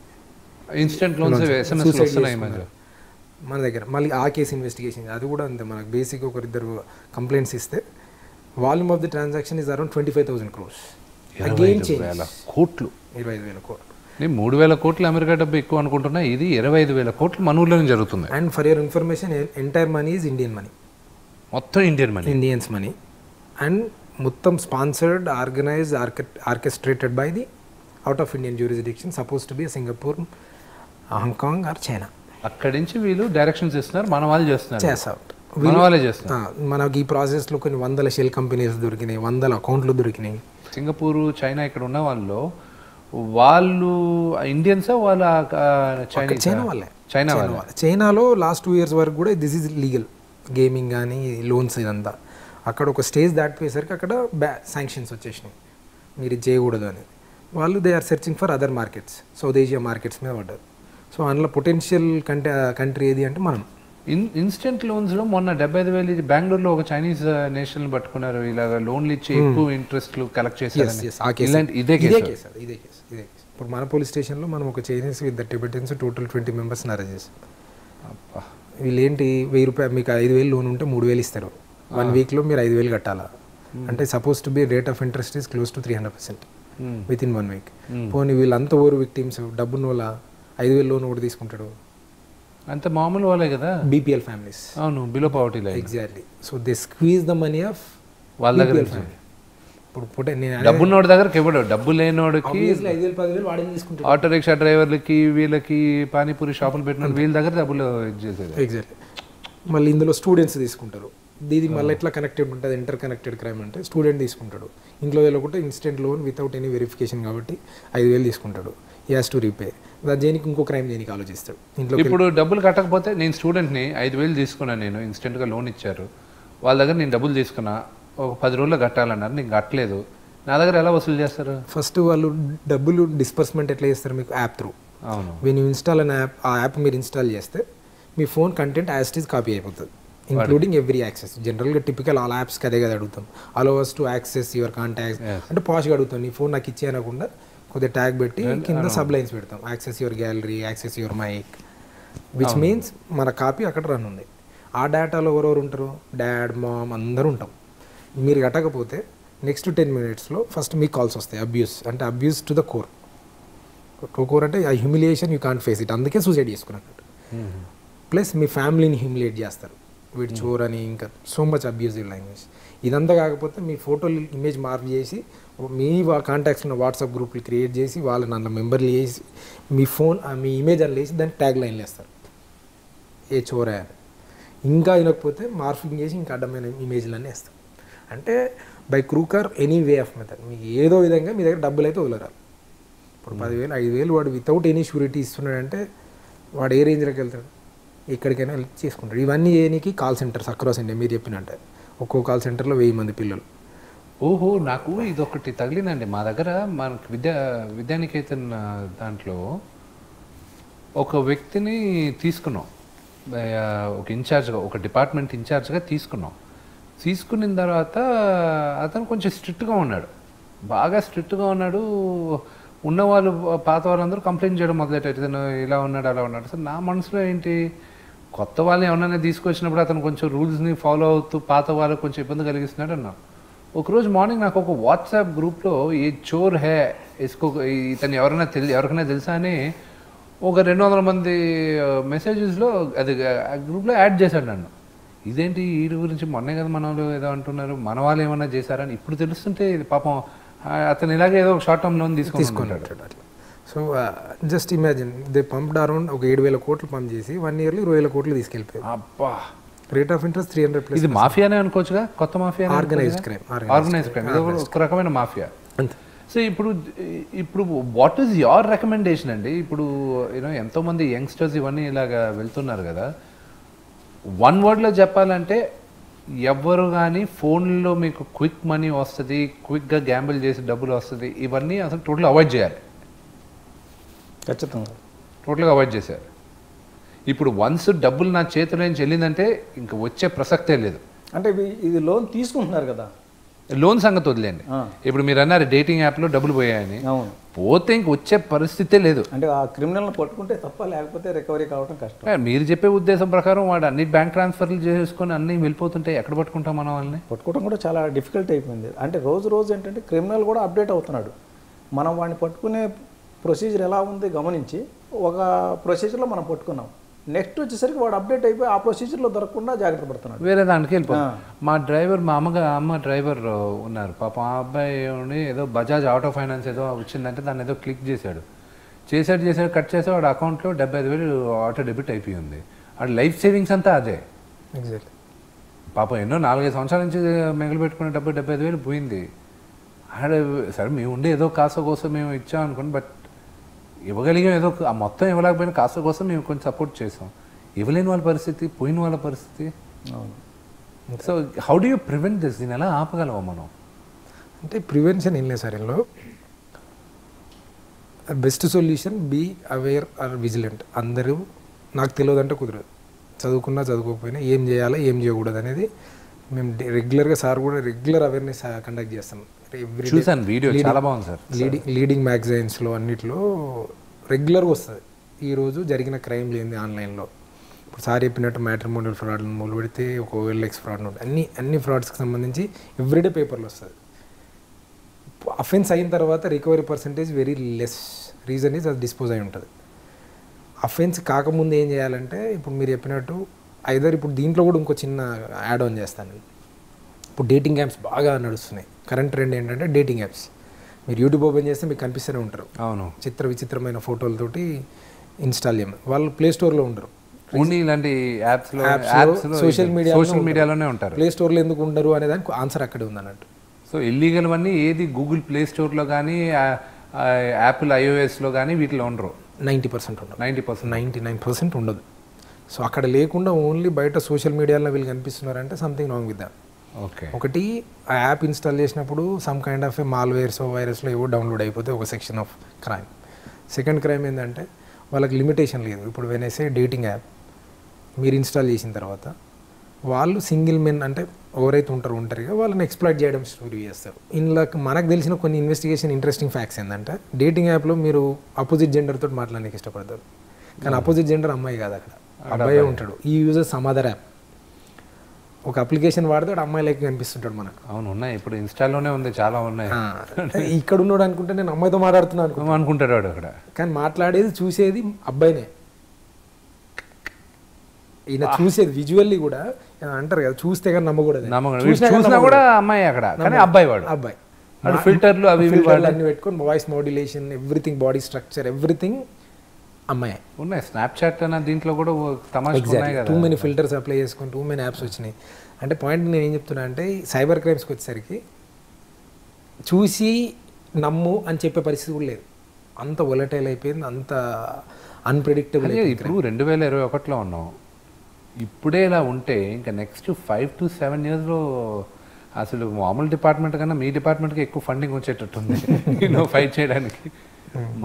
మన దగ్గర మళ్ళీ ఆ కేసు ఇన్వెస్టిగేషన్, అది కూడా అంతే. మనకు బేసిక్ 1-2 కంప్లైంట్స్ ఇస్తే volume of the transaction is around 25,000 crores. 25,000 కోట్లు. 25,000 కోట్లు. నేను 3,000 కోట్లు అమెరికా డబ్బు ఎక్కువ అనుకుంటున్నా, ఇది 25,000 కోట్లు మన ఊర్లోనే జరుగుతుంది. And for your information, entire money is Indian money, మొత్తం ఇండియన్స్ మనీ. అండ్ మొత్తం sponsored, organised, orchestrated by the out of Indian jurisdiction, suppose to be Singapore, Hong Kong are China. అక్కడి నుంచి వీళ్ళు డైరెక్షన్స్ ఇస్తున్నారు, మన వాళ్ళు చేస్తున్నారు. మనకి ఈ ప్రాసెస్లో కొన్ని 100 షెల్ కంపెనీస్ దొరికినాయి, 100 అకౌంట్లు దొరికినాయి. సింగపూర్, చైనా ఇక్కడ ఉన్న వాళ్ళు ఇండియన్సా, వాళ్ళ చైనాలో లాస్ట్ 2 years వరకు కూడా దిస్ ఈజ్ లీగల్, గేమింగ్ కానీ లోన్స్ ఇదంతా. అక్కడ ఒక స్టేజ్ దాటిపోయేసరికి అక్కడ శాంక్షన్స్ వచ్చేసినాయి, మీరు ఇది చేయకూడదు అని. వాళ్ళు they are searching for other markets, South Asia markets మీద పడ్డారు. సో అందులో పొటెన్షియల్ కంట్రీ ఏది అంటే మనం. ఇన్స్టెంట్ లోన్స్లో మొన్న 75,000 బెంగళూరులో ఒక చైనీస్ నేషనల్ పట్టుకున్నారు, ఇలాగ లోన్లు ఇచ్చి ఎక్కువ ఇంట్రెస్ట్లు కలెక్ట్ చేశారు. ఇదే కేసు. ఇప్పుడు మన పోలీస్ స్టేషన్లో మనం ఒక చైనీస్ విత్ టిబెటియన్స్ టోటల్ 20 మెంబర్స్ని అరెస్ట్ చేసాం. వీళ్ళేంటి 1,000 రూపాయలు మీకు 5,000 లోన్ ఉంటే 3,000 ఇస్తారు. 1 వీక్లో మీరు 5,000 కట్టాలా. అంటే suppose to be rate of interest is close to 300% with in 1 week. పోనీ వీళ్ళంతా ఓవర్ విక్టిమ్స్, డబ్బున్న వాళ్ళ 5,000 లోన్ ఒకటి తీసుకుంటాడు. అంత మామూలు వాళ్ళే కదా, బీపీఎల్ ఫ్యామిలీస్. అవును, below poverty line. Exactly. So they squeeze the money of వాళ్ళ దగ్గర. ఇప్పుడు నేను డబ్బున్నోడి దగ్గరకి ఇవ్వడు, డబ్బు లేనోడికి 5,000-10,000 వాడే తీసుకుంటాడు. ఆటో రిక్షా డ్రైవర్లకి, వీళ్ళకి పానీపూరి షాపులు పెట్టిన వీళ్ళ దగ్గర డబ్బులు చేసేది. ఎగ్జాక్ట్లీ. మళ్ళీ ఇందులో స్టూడెంట్స్ తీసుకుంటారు. ఇది మళ్ళీ ఎట్లా కనెక్టెడ్ ఉంటుంది, ఇంటర్ కనెక్టెడ్ క్రైమ్ అంటే స్టూడెంట్ తీసుకుంటాడు, ఇంట్లో వెళ్ళకుంటే instant loan without any verification కాబట్టి 5,000 తీసుకుంటాడు. ఈ హ్యాస్ టు రీపే. దేనికి ఇంకో క్రైమ్ దేనికి ఆలోచిస్తాడు. ఇంట్లో ఇప్పుడు డబ్బులు కట్టకపోతే, నేను స్టూడెంట్ని 5,000 తీసుకున్నాను, నేను ఇన్స్టెంట్గా లోన్ ఇచ్చారు, వాళ్ళ దగ్గర నేను డబ్బులు తీసుకున్నా, ఒక 10 రోజుల్లో కట్టాలన్నారు, నేను కట్టలేదు, నా దగ్గర ఎలా వసూలు చేస్తారు? ఫస్ట్ వాళ్ళు డబ్బులు డిస్పర్స్మెంట్ ఎట్లా చేస్తారు మీకు? App through. అవును. When you install an app, ఆ యాప్ మీరు ఇన్స్టాల్ చేస్తే మీ phone content as it is copy అయిపోతుంది, ఇంక్లూడింగ్ ఎవ్రీ యాక్సెస్. జనరల్గా టిపికల్ ఆల్ యాప్స్కి అదే కదా అడుగుతాం, allow us to access your contacts అంటే పాష్గా అడుగుతాం. నీ ఫోన్ నాకు ఇచ్చే అనకుండా కొద్దిగా ట్యాగ్ పెట్టి కింద సబ్ లైన్స్ పెడతాం, access your gallery, access your mic, which means మన కాపీ అక్కడ రన్ ఉంది. ఆ డేటాలో ఎవరెవరు ఉంటారు? డాడ్, మామ్ అందరూ ఉంటాం. మీరు కట్టకపోతే నెక్స్ట్ 10 minutesలో ఫస్ట్ మీకు కాల్స్ వస్తాయి. అబ్యూస్ అంటే abuse to the core. Core అంటే ఆ humiliation you can't face it, అందుకే సూసైడ్ చేసుకున్నట్టు. ప్లస్ మీ ఫ్యామిలీని హ్యూమిలియేట్ చేస్తారు, వీడు చోర్ అని, ఇంకా సో మచ్ అబ్యూజివ్ లాంగ్వేజ్. ఇదంతా కాకపోతే మీ ఫోటోలు ఇమేజ్ మార్క్ చేసి మీ కాంటాక్ట్స్ ఉన్న వాట్సాప్ గ్రూప్లు క్రియేట్ చేసి వాళ్ళని అందులో మెంబర్లు చేసి మీ ఫోన్ మీ ఇమేజ్ అని వేసి దానికి ట్యాగ్ లైన్లు వేస్తారు, ఏ చోరా అని. ఇంకా వినకపోతే మార్ఫింగ్ చేసి ఇంకా అడ్డమైన ఇమేజ్లన్నీ వేస్తారు. అంటే by crook or any way of method మీకు ఏదో విధంగా మీ దగ్గర డబ్బులు అయితే వదిలేరాలి. ఇప్పుడు 10,000 5,000 వాడు వితౌట్ ఎనీ షూరిటీ ఇస్తున్నాడంటే వాడు ఏ రేంజ్లోకి వెళ్తాడు? ఎక్కడికైనా వెళ్ళి చేసుకుంటాడు. ఇవన్నీ చేయడానికి కాల్ సెంటర్స్ అక్రాస్ ఇండియా మీరు చెప్పినట్టే ఒక్కో కాల్ సెంటర్లో 1000 మంది పిల్లలు. ఓహో, నాకు ఇదొకటి తగిలిందండి. మా దగ్గర మనకి విద్యానికేతన్ దాంట్లో ఒక వ్యక్తిని తీసుకున్నాం, ఒక ఇన్ఛార్జ్గా, ఒక డిపార్ట్మెంట్ ఇన్ఛార్జ్గా తీసుకున్నాం. తీసుకున్న తర్వాత అతను కొంచెం స్ట్రిక్ట్గా ఉన్నాడు, బాగా స్ట్రిక్ట్గా ఉన్నాడు. ఉన్నవాళ్ళు పాత వాళ్ళందరూ కంప్లైంట్ చేయడం మొదలెట్టారు, ఇతను ఇలా ఉన్నాడు అలా ఉన్నాడు. సార్ నా మనసులో ఏంటి, కొత్త వాళ్ళని ఎవరైనా తీసుకొచ్చినప్పుడు అతను కొంచెం రూల్స్ని ఫాలో అవుతూ పాత వాళ్ళకి కొంచెం ఇబ్బంది కలిగిస్తున్నాడు అన్నా. ఒకరోజు మార్నింగ్ నాకు ఒక వాట్సాప్ గ్రూప్లో ఈ చోర్ హే ఇసుకో, ఇతను ఎవరికైనా తెలుసా అని ఒక 200 మంది మెసేజెస్లో అది గ్రూప్లో యాడ్ చేశాడు నన్ను. ఇదేంటి వీడి గురించి మొన్నే కదా మన వాళ్ళు ఏదో అంటున్నారు, మన వాళ్ళు ఏమన్నా చేశారని ఇప్పుడు తెలుస్తుంటే పాపం అతను ఇలాగే ఏదో ఒక షార్ట్ టర్మ్ లోన్ తీసుకుంటాడు అట్లా. So just imagine they pumped around ఒక 7,000 కోట్లు పంప్ చేసి 1 yearly 20,000 కోట్లు తీసుకెళ్ళిపోయారు. అబ్బా, రేట్ ఆఫ్ ఇంట్రెస్ట్ 300+. ఇది మాఫియానే అనుకోవచ్చుగా, కొత్త మాఫియా, ఆర్గనైజ్డ్ క్రైమ్. ఇది ఒక రకమైన మాఫియా. సో ఇప్పుడు వాట్ ఈజ్ యువర్ రికమెండేషన్ అండి? ఇప్పుడు ఎంతోమంది యంగ్స్టర్స్ ఇవన్నీ ఇలాగా వెళ్తున్నారు కదా, 1 wordలో చెప్పాలంటే ఎవరు కానీ ఫోన్లో మీకు క్విక్ మనీ వస్తుంది, క్విక్గా గ్యాంబుల్ చేసి డబ్బులు వస్తుంది, ఇవన్నీ అసలు టోటల్ అవాయిడ్ చేయాలి. ఖచ్చితంగా టోటల్గా అవాయిడ్ చేశారు. ఇప్పుడు వన్స్ డబ్బులు నా చేతిలో నుంచి వెళ్ళిందంటే ఇంకా వచ్చే ప్రసక్తే లేదు. అంటే ఇది లోన్ తీసుకుంటున్నారు కదా, లోన్ సంగతి వదిలేండి. ఇప్పుడు మీరు అన్నారు డేటింగ్ యాప్లో డబ్బులు పోయాయని, పోతే ఇంక వచ్చే పరిస్థితే లేదు. అంటే ఆ క్రిమినల్ని పట్టుకుంటే తప్ప, లేకపోతే రికవరీ కావడం కష్టం. మీరు చెప్పే ఉద్దేశం ప్రకారం వాడు అన్ని బ్యాంక్ ట్రాన్స్ఫర్లు చేసుకొని అన్నీ వెళ్ళిపోతుంటే ఎక్కడ పట్టుకుంటాం మనం వాళ్ళని? పట్టుకోవడం కూడా చాలా డిఫికల్ట్ అయిపోయింది. అంటే రోజు ఏంటంటే క్రిమినల్ కూడా అప్డేట్ అవుతున్నాడు. మనం వాడిని పట్టుకునే ప్రొసీజర్ ఎలా ఉంది గమనించి ఒక ప్రొసీజర్లో మనం పట్టుకున్నాం, నెక్స్ట్ వచ్చేసరికి వాడు అప్డేట్ అయిపోయి ఆ ప్రొసీజర్లో దొరకకుండా జాగ్రత్త పడుతున్నాడు, వేరే దానికి వెళ్ళిపోతాం. మా డ్రైవర్, మా అమ్మ డ్రైవర్ ఉన్నారు పాపం, ఆ అబ్బాయి ఏదో బజాజ్ ఆటో ఫైనాన్స్ ఏదో వచ్చిందంటే దాన్ని ఏదో క్లిక్ చేశాడు కట్ చేసి వాడు అకౌంట్లో 75,000 ఆటో డెబిట్ అయిపోయింది. వాడు లైఫ్ సేవింగ్స్ అంతా అదే. ఎగ్జాక్ట్లీ. పాపం ఎన్నో 4-5 సంవత్సరాల నుంచి మిగిలి పెట్టుకునే 75,000 పోయింది. సరే మేము ఉండే ఏదో కాస్త కోసం మేము ఇచ్చాం అనుకోండి, బట్ ఇవ్వగలిగాం, ఏదో ఆ మొత్తం ఇవ్వలేకపోయినా కాస్త కోసం మేము కొంచెం సపోర్ట్ చేసాం. ఇవ్వలేని వాళ్ళ పరిస్థితి, పోయిన వాళ్ళ పరిస్థితి. So how do you prevent this? దీన్ని ఎలా ఆపగలవా మనం? అంటే ప్రివెన్షన్ ఏం లేదు సార్, ఇందులో best solution be aware or vigilant. అందరూ నాకు తెలియదంటే కుదరదు, చదువుకున్నా చదువుకోకపోయినా ఏం చేయాలి ఏం చేయకూడదు అనేది మేము రెగ్యులర్గా సార్ కూడా రెగ్యులర్ అవేర్నెస్ కండక్ట్ చేస్తాం. చూసాను వీడియో, చాలా బాగుంది సార్. లీడింగ్ మ్యాగజైన్స్లో అన్నిట్లో రెగ్యులర్గా వస్తుంది ఈరోజు జరిగిన క్రైమ్ లేనిది ఆన్లైన్లో. ఇప్పుడు సార్ చెప్పినట్టు మ్యాట్రిమోనియల్ ఫ్రాడ్లను మొదలు పెడితే ఒక OLX ఫ్రాడ్ ఉంటుంది, అన్ని ఫ్రాడ్స్కి సంబంధించి ఎవ్రీడే పేపర్లు వస్తుంది. అఫెన్స్ అయిన తర్వాత recovery percentage very less. Reason is అది డిస్పోజ్ అయి ఉంటుంది. అఫెన్స్ కాకముందు ఏం చేయాలంటే ఇప్పుడు మీరు చెప్పినట్టు ఐదర్ ఇప్పుడు దీంట్లో కూడా ఇంకో చిన్న యాడ్ ఆన్ చేస్తాను. ఇప్పుడు డేటింగ్ యాప్స్ బాగా నడుస్తున్నాయి. కరెంట్ ట్రెండ్ ఏంటంటే డేటింగ్ యాప్స్. మీరు యూట్యూబ్ ఓపెన్ చేస్తే మీకు కనిపిస్తూనే ఉంటారు. అవును, విచిత్రమైన ఫోటోలతోటి ఇన్స్టాల్ చేయమని. వాళ్ళు ప్లే స్టోర్లో ఉండరు, ఓన్లీ ఇలాంటి సోషల్ మీడియాలోనే ఉంటారు. ప్లే స్టోర్లో ఎందుకు ఉండరు అనే దానికి ఆన్సర్ అక్కడే ఉంది అన్నట్టు. సో ఇల్లీగల్ అన్నీ ఏది గూగుల్ ప్లే స్టోర్లో కానీ యాపిల్ iOSలో కానీ వీటిలో ఉండరు. 90% ఉండదు, 99% ఉండదు. సో అక్కడ లేకుండా ఓన్లీ బయట సోషల్ మీడియాలో వీళ్ళు కనిపిస్తున్నారంటే something wrong with that. Okay, ఒకటి ఆ యాప్ ఇన్స్టాల్ చేసినప్పుడు సమ్ కైండ్ ఆఫ్ మాల్వేర్స్ వైరస్లో ఏవో డౌన్లోడ్ అయిపోతే ఒక section of crime. Second crime ఏంటంటే వాళ్ళకి లిమిటేషన్ లేదు. ఇప్పుడు వెనేసే డేటింగ్ యాప్ మీరు ఇన్స్టాల్ చేసిన తర్వాత వాళ్ళు సింగిల్ మెన్ అంటే ఎవరైతే ఉంటారో వాళ్ళని ఎక్స్ప్లాయిట్ చేయడం స్టోరీ చేస్తారు. ఇందులో మనకు తెలిసిన కొన్ని ఇన్వెస్టిగేషన్ ఇంట్రెస్టింగ్ ఫ్యాక్ట్స్ ఏంటంటే డేటింగ్ యాప్లో మీరు అపోజిట్ జెండర్ తోటి మాట్లాడడానికి ఇష్టపడతారు, కానీ అపోజిట్ జెండర్ అమ్మాయి కాదు, అక్కడ అబ్బాయి ఉంటాడు. ఈ యూజర్ సమ్ అదర్ యాప్ ఒక అప్లికేషన్ వాడితే అమ్మాయి లైక్ కనిపిస్తుంటాడు మనకు. అవును, ఉన్నాయి. ఇప్పుడు ఇన్స్టాల్లోనే ఉంది, చాలా ఉన్నాయి. ఇక్కడ ఉన్నాడు అనుకుంటే నేను అమ్మాయితో మాట్లాడుతున్నాను అనుకుంటాడు వాడు అక్కడ, కానీ మాట్లాడేది చూసేది అబ్బాయినే. ఈయన చూసేది విజువల్లీ కూడా అంటారు కదా, చూస్తే కానీ నమ్మకూడదు. చూసినా కూడా అమ్మాయి అక్కడ, కానీ అబ్బాయి ఫిల్టర్లు అవి అన్ని పెట్టుకొని voice modulation everything, body structure everything అమ్మాయి ఉన్నాయి. స్నాప్చాట్ అన్న దీంట్లో కూడా టూ మెనీ ఫిల్టర్స్ అప్లై చేసుకొని టూ మెనీ యాప్స్ వచ్చినాయి. అంటే పాయింట్ నేను ఏం చెప్తున్నా అంటే సైబర్ క్రైమ్స్కి వచ్చేసరికి చూసి నమ్ము అని చెప్పే పరిస్థితి కూడా లేదు. అంత వొలటైల్ అయిపోయింది, అంత అన్ప్రెడిక్టబుల్. ఇప్పుడు 2021లో ఉన్నాం. ఇప్పుడే ఇలా ఉంటే ఇంకా నెక్స్ట్ 5 to 7 yearsలో అసలు మామూలు డిపార్ట్మెంట్ కన్నా మీ డిపార్ట్మెంట్కి ఎక్కువ ఫండింగ్ వచ్చేటట్టుంది ఫైట్ చేయడానికి.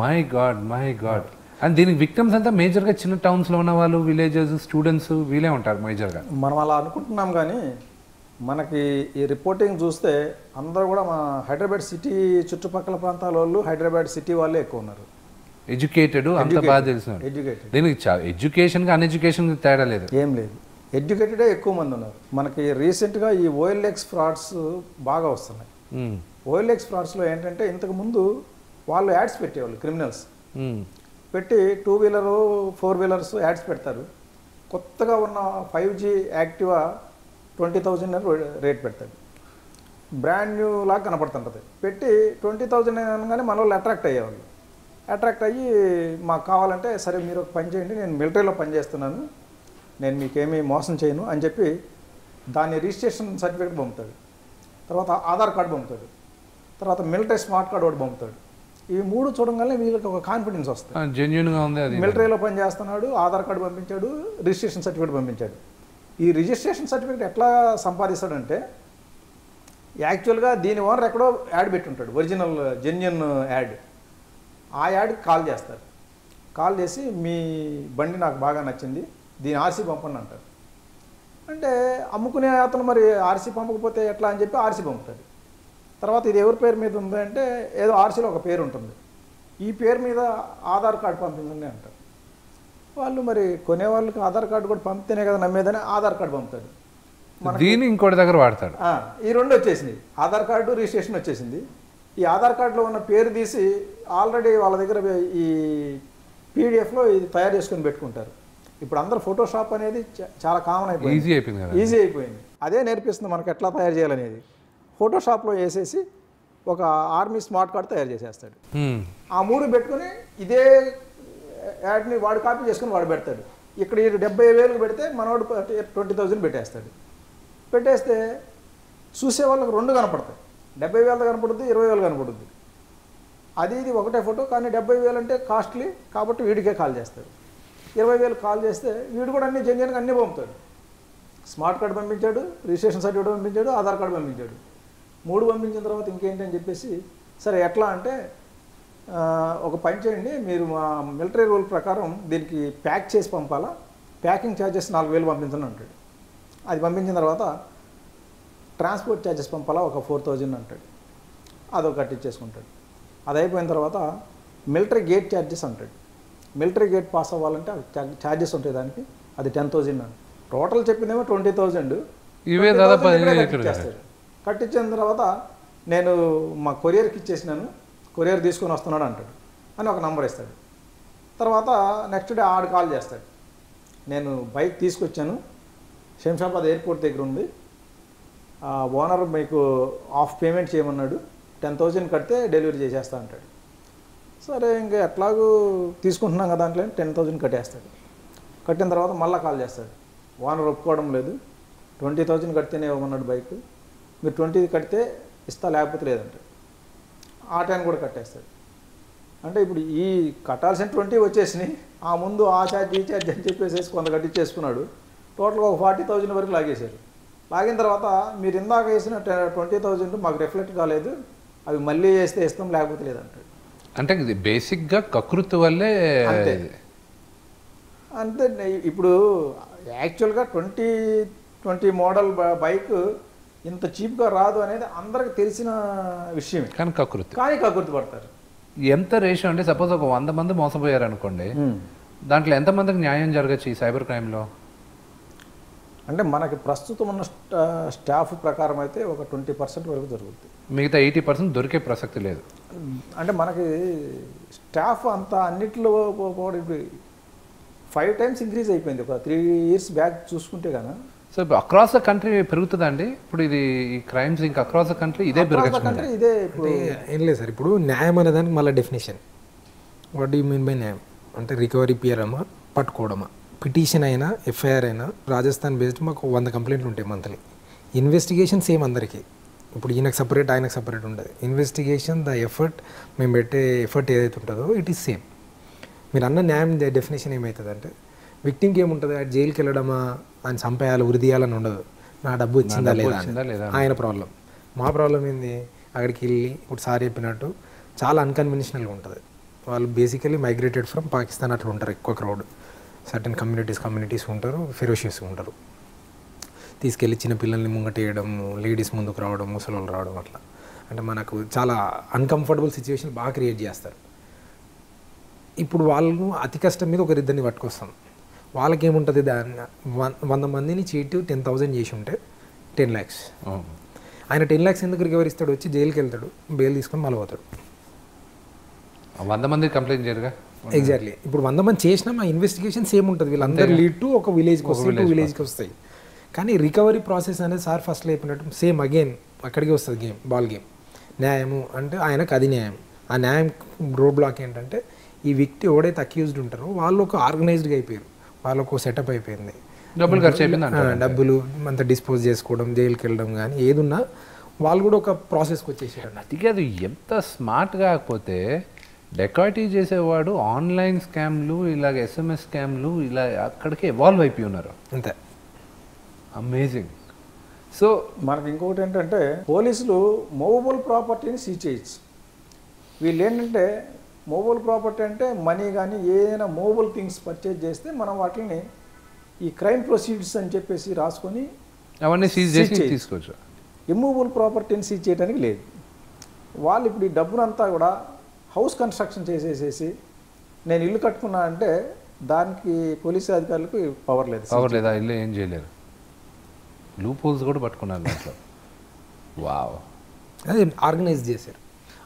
My God. అండ్ దీనికి విక్టిమ్స్ అంతా మేజర్గా చిన్న టౌన్స్లో ఉన్న వాళ్ళు, విలేజెస్, స్టూడెంట్స్ వీళ్ళే ఉంటారు మేజర్గా. మనం అలా అనుకుంటున్నాం, కానీ మనకి ఈ రిపోర్టింగ్ చూస్తే అందరూ కూడా మన హైదరాబాద్ సిటీ చుట్టుపక్కల ప్రాంతాల వాళ్ళు హైదరాబాద్ సిటీ వాళ్ళే ఎక్కువ ఉన్నారు. ఎడ్యుకేటెడ్, అంత బాగా తెలిసిన దీనికి ఎడ్యుకేషన్కి అన్ఎడ్యుకేషన్ తేడా లేదు, ఏం లేదు. ఎడ్యుకేటెడే ఎక్కువ మంది ఉన్నారు. మనకి రీసెంట్గా ఈ OLX ఫ్రాడ్స్ బాగా వస్తున్నాయి. OLX ఫ్రాడ్స్లో ఏంటంటే ఇంతకుముందు వాళ్ళు యాడ్స్ పెట్టేవాళ్ళు, క్రిమినల్స్ పెట్టి 2-wheeler 4-wheelers యాడ్స్ పెడతారు. కొత్తగా ఉన్న 5G యాక్టివా 20,000 రేట్ పెడతాడు. బ్రాండ్ న్యూ లాగా కనపడుతుంటుంది. పెట్టి 20,000 అనగానే మన వాళ్ళు అట్రాక్ట్ అయ్యేవాళ్ళు. అట్రాక్ట్ అయ్యి మాకు కావాలంటే సరే మీరు ఒక పని చేయండి, నేను మిలిటరీలో పనిచేస్తున్నాను, నేను మీకేమీ మోసం చేయను అని చెప్పి దాని రిజిస్ట్రేషన్ సర్టిఫికేట్ పంపుతాడు. తర్వాత ఆధార్ కార్డు పంపుతాడు. తర్వాత మిలిటరీ స్మార్ట్ కార్డు ఒకటి పంపుతాడు. ఇవి 3 చూడగానే వీళ్ళకి ఒక కాన్ఫిడెన్స్ వస్తుంది, జెన్యూన్గా ఉంది, మిలిటరీలో పనిచేస్తున్నాడు, ఆధార్ కార్డు పంపించాడు, రిజిస్ట్రేషన్ సర్టిఫికేట్ పంపించాడు. ఈ రిజిస్ట్రేషన్ సర్టిఫికేట్ ఎట్లా సంపాదిస్తాడంటే యాక్చువల్గా దీని ఓనర్ ఎక్కడో యాడ్ పెట్టుంటాడు, ఒరిజినల్ జెన్యూన్ యాడ్. ఆ యాడ్కి కాల్ చేస్తారు. కాల్ చేసి మీ బండి నాకు బాగా నచ్చింది, దీని RC పంపండి అంటారు. అంటే అమ్ముకునే అతను మరి RC పంపకపోతే ఎట్లా అని చెప్పి RC పంపుతాడు. తర్వాత ఇది ఎవరి పేరు మీద ఉందంటే ఏదో RCలో ఒక పేరు ఉంటుంది, ఈ పేరు మీద ఆధార్ కార్డు పంపించండి అంటారు. వాళ్ళు మరి కొనేవాళ్ళకి ఆధార్ కార్డు కూడా పంపితేనే కదా నమ్మేదని ఆధార్ కార్డు పంపుతాడు. దీన్ని ఇంకోటి దగ్గర వాడతాడు. ఈ 2 వచ్చేసింది, ఆధార్ కార్డు రిజిస్ట్రేషన్ వచ్చేసింది. ఈ ఆధార్ కార్డులో ఉన్న పేరు తీసి ఆల్రెడీ వాళ్ళ దగ్గర ఈ PDFలో ఇది తయారు చేసుకొని పెట్టుకుంటారు. ఇప్పుడు అందరూ ఫోటోషాప్ అనేది చాలా కామన్ అయిపోయింది, ఈజీ అయిపోయింది. అదే నేర్పిస్తుంది మనకు ఎట్లా తయారు చేయాలనేది. ఫోటోషాప్లో వేసేసి ఒక ఆర్మీ స్మార్ట్ కార్డ్ తయారు చేసేస్తాడు. ఆ 3 పెట్టుకుని ఇదే యాడ్ని వాడు కాపీ చేసుకుని వాడు పెడతాడు. ఇక్కడ 70,000 పెడితే మనవాడు 20,000 పెట్టేస్తాడు. పెట్టేస్తే చూసే వాళ్ళకి 2 కనపడతాయి, 70,000 కనపడుద్ది, 20,000 కనపడుద్ది. అది ఇది ఒకటే ఫోటో, కానీ 70,000 అంటే కాస్ట్లీ కాబట్టి వీడికే కాల్ చేస్తాడు. 20,000 కాల్ చేస్తే వీడు కూడా అన్ని జెన్యూన్గా అన్నీ పంపుతాడు. స్మార్ట్ కార్డు పంపించాడు, రిజిస్ట్రేషన్ సర్టిఫికేట్ పంపించాడు, ఆధార్ కార్డు పంపించాడు. 3 పంపించిన తర్వాత ఇంకేంటి అని చెప్పేసి సరే ఎట్లా అంటే ఒక పని చేయండి, మీరు మా మిలిటరీ రూల్ ప్రకారం దీనికి ప్యాక్ చేసి పంపాలా, ప్యాకింగ్ ఛార్జెస్ 4,000 పంపించండి అంటాడు. అది పంపించిన తర్వాత ట్రాన్స్పోర్ట్ ఛార్జెస్ పంపాలా ఒక 4,000 అంటాడు. అదొక కట్టించేసుకుంటాడు. అది అయిపోయిన తర్వాత మిలిటరీ గేట్ ఛార్జెస్ అంటాడు. మిలిటరీ గేట్ పాస్ అవ్వాలంటే ఛార్జెస్ ఉంటాయి దానికి, అది 10,000 అని. టోటల్ చెప్పిందేమో 20,000. ఇవే దాదాపు కట్టించేస్తాడు. కట్టించిన తర్వాత నేను మా కొరియర్కి ఇచ్చేసినాను, కొరియర్ తీసుకొని వస్తున్నాడు అంటాడు అని ఒక నంబర్ ఇస్తాడు. తర్వాత నెక్స్ట్ డే ఆడు కాల్ చేస్తాడు, నేను బైక్ తీసుకొచ్చాను, శంషాబాద్ ఎయిర్పోర్ట్ దగ్గర ఉంది, ఓనర్ మీకు హాఫ్ పేమెంట్ చేయమన్నాడు, 10,000 కడితే డెలివరీ చేసేస్తా అంటాడు. సరే ఇంకా ఎట్లాగూ తీసుకుంటున్నాం కదా దాంట్లో 10,000 కట్టేస్తాడు. కట్టిన తర్వాత మళ్ళీ కాల్ చేస్తాడు, ఓనర్ ఒప్పుకోవడం లేదు, 20,000 కడితేనే ఇవ్వమన్నాడు బైక్, మీరు 20 కడితే ఇస్తా లేకపోతే లేదంటాడు. ఆ టైం కూడా కట్టేస్తాడు. అంటే ఇప్పుడు ఈ కట్టాల్సిన 20 వచ్చేసినాయి, ఆ ముందు ఆ ఛార్జ్ ఈ ఛార్జ్ అని చెప్పేసి కొంత కట్టించేసుకున్నాడు. టోటల్గా ఒక 40,000 వరకు లాగేశారు. లాగిన తర్వాత మీరు ఇందాక వేసిన 20,000 మాకు రిఫ్లెక్ట్ కాలేదు, అవి మళ్ళీ వేస్తే ఇస్తాం లేకపోతే లేదంటాడు. అంటే ఇది బేసిక్గా కకృతి వల్లే. అంతే. ఇప్పుడు యాక్చువల్గా 2020 మోడల్ బైక్ ఇంత చీప్గా రాదు అనేది అందరికి తెలిసిన విషయమే, కానీ కకృతి పడతారు. ఎంత రేషియో అంటే సపోజ్ ఒక 100 మంది మోసపోయారు అనుకోండి, దాంట్లో ఎంతమందికి న్యాయం జరగచ్చు ఈ సైబర్ క్రైమ్లో? అంటే మనకి ప్రస్తుతం ఉన్న స్టాఫ్ ప్రకారం అయితే ఒక 20% వరకు జరుగుతుంది. మిగతా 80% దొరికే ప్రసక్తి లేదు. అంటే మనకి స్టాఫ్ అంతా అన్నిట్లో ఇప్పుడు 5 times ఇంక్రీజ్ అయిపోయింది ఒక 3 years బ్యాక్ చూసుకుంటే కదా. సో అక్రాస్ ద కంట్రీ పెరుగుతుందండి ఇప్పుడు ఇది, ఈ క్రైమ్స్ ఇంకా అక్రాస్ ద కంట్రీ ఇదే పెరగచ్చు. ఇదే ఇప్పుడు ఏం లేదు సార్, ఇప్పుడు న్యాయం అనే దానికి మళ్ళీ definition. What do you mean by న్యాయం అంటే రికవరీ పియరమా, పట్టుకోవడమా? పిటిషన్ అయినా ఎఫ్ఐఆర్ అయినా రాజస్థాన్ బేస్డ్ మాకు 100 కంప్లైంట్లు ఉంటాయి మంత్లీ. ఇన్వెస్టిగేషన్ సేమ్ అందరికీ, ఇప్పుడు ఈయనకు సపరేట్ ఆయనకు సపరేట్ ఉండదు. ఇన్వెస్టిగేషన్ ద ఎఫర్ట్, మేము పెట్టే ఎఫర్ట్ ఏదైతే ఉంటుందో ఇట్ ఈస్ సేమ్. మీరు అన్న న్యాయం డెఫినేషన్ ఏమవుతుంది అంటే, విక్టిమ్కి ఏముంటుంది, జైలుకి వెళ్ళడమా, ఆయన చంపేయాలి ఉరిదీయాలని ఉండదు, నా డబ్బు వచ్చిందా లేదా ఆయన ప్రాబ్లం. మా ప్రాబ్లం ఏంది, అక్కడికి వెళ్ళి ఇప్పుడు సార్ చెప్పినట్టు చాలా అన్కన్వెన్షనల్గా ఉంటుంది. వాళ్ళు బేసికలీ మైగ్రేటెడ్ ఫ్రమ్ పాకిస్తాన్ అట్లా ఉంటారు, ఎక్కువ క్రౌడ్, సర్టన్ కమ్యూనిటీస్ ఉంటారు, ఫెరోషియస్ ఉంటారు. తీసుకెళ్ళి చిన్న పిల్లల్ని ముంగటేయడం, లేడీస్ ముందుకు రావడం, ముసలోళ్ళు రావడం, అట్లా అంటే మనకు చాలా అన్కంఫర్టబుల్ సిచ్యువేషన్ బాగా క్రియేట్ చేస్తారు. ఇప్పుడు వాళ్ళు అతి కష్టం మీద ఒకరిద్దరిని పట్టుకొస్తాం, వాళ్ళకి ఏముంటుంది, దాన్ని 100 మందిని చీటి 10,000 చేసి ఉంటే 10 lakhs. ఆయన 10 lakhs ఎందుకు రికవర్ ఇస్తాడు, వచ్చి జైలుకి వెళ్తాడు, బెయిల్ తీసుకొని మళ్ళీ పోతాడు. 100 మంది కంప్లైంట్ చేయరుగా. ఎగ్జాక్ట్లీ. ఇప్పుడు 100 మంది చేసినా మా ఇన్వెస్టిగేషన్ సేమ్ ఉంటుంది, వీళ్ళందరూ లీడ్ టు ఒక విలేజ్కి వస్తాయి, 2 విలేజ్కి వస్తాయి. కానీ రికవరీ ప్రాసెస్ అనేది సార్ ఫస్ట్లో అయిపోయినట్టు సేమ్ అగైన్ అక్కడికి వస్తుంది బాల్ గేమ్. న్యాయము అంటే ఆయనకు అది న్యాయం. ఆ న్యాయం రోడ్ బ్లాక్ ఏంటంటే, ఈ వ్యక్తి ఎవడైతే అక్యూజ్డ్ ఉంటారో వాళ్ళు ఒక ఆర్గనైజ్డ్గా అయిపోయారు, వాళ్ళకు సెటప్ అయిపోయింది, డబ్బులు ఖర్చు అయిపోయింది, డబ్బులు అంత డిస్పోజ్ చేసుకోవడం, జైలుకి వెళ్ళడం, కానీ ఏదున్నా వాళ్ళు కూడా ఒక ప్రాసెస్కి వచ్చేసారు. అది కాదు, ఎంత స్మార్ట్గా కాకపోతే డెకాయిటీ చేసేవాడు ఆన్లైన్ స్కామ్లు, ఇలాగ SMS స్కామ్లు, ఇలా అక్కడికి ఎవాల్వ్ అయిపోయి ఉన్నారు. అంతే, అమేజింగ్. సో మనకి ఇంకొకటి ఏంటంటే, పోలీసులు మూవబుల్ ప్రాపర్టీని సీజ్ చేయొచ్చు. వీళ్ళు ఏంటంటే, మూవబుల్ ప్రాపర్టీ అంటే మనీ కానీ ఏదైనా మూవబుల్ థింగ్స్ పర్చేజ్ చేస్తే మనం వాటిని ఈ క్రైమ్ ప్రొసీడ్స్ అని చెప్పేసి రాసుకొని అవన్నీ సీజ్ చేసి తీసుకోవచ్చు. ఇమ్మూవబుల్ ప్రాపర్టీని సీజ్ చేయడానికి లేదు. వాళ్ళు ఇప్పుడు ఈ డబ్బునంతా కూడా హౌస్ కన్స్ట్రక్షన్ చేసేసేసి నేను ఇల్లు కట్టుకున్నా అంటే దానికి పోలీసు అధికారులకు పవర్ లేదా, ఇల్లు ఏం చేయలేరు. లూప్ హోల్స్ కూడా పట్టుకున్నారు దాంట్లో. వావ్, అదే ఆర్గనైజ్ చేశారు.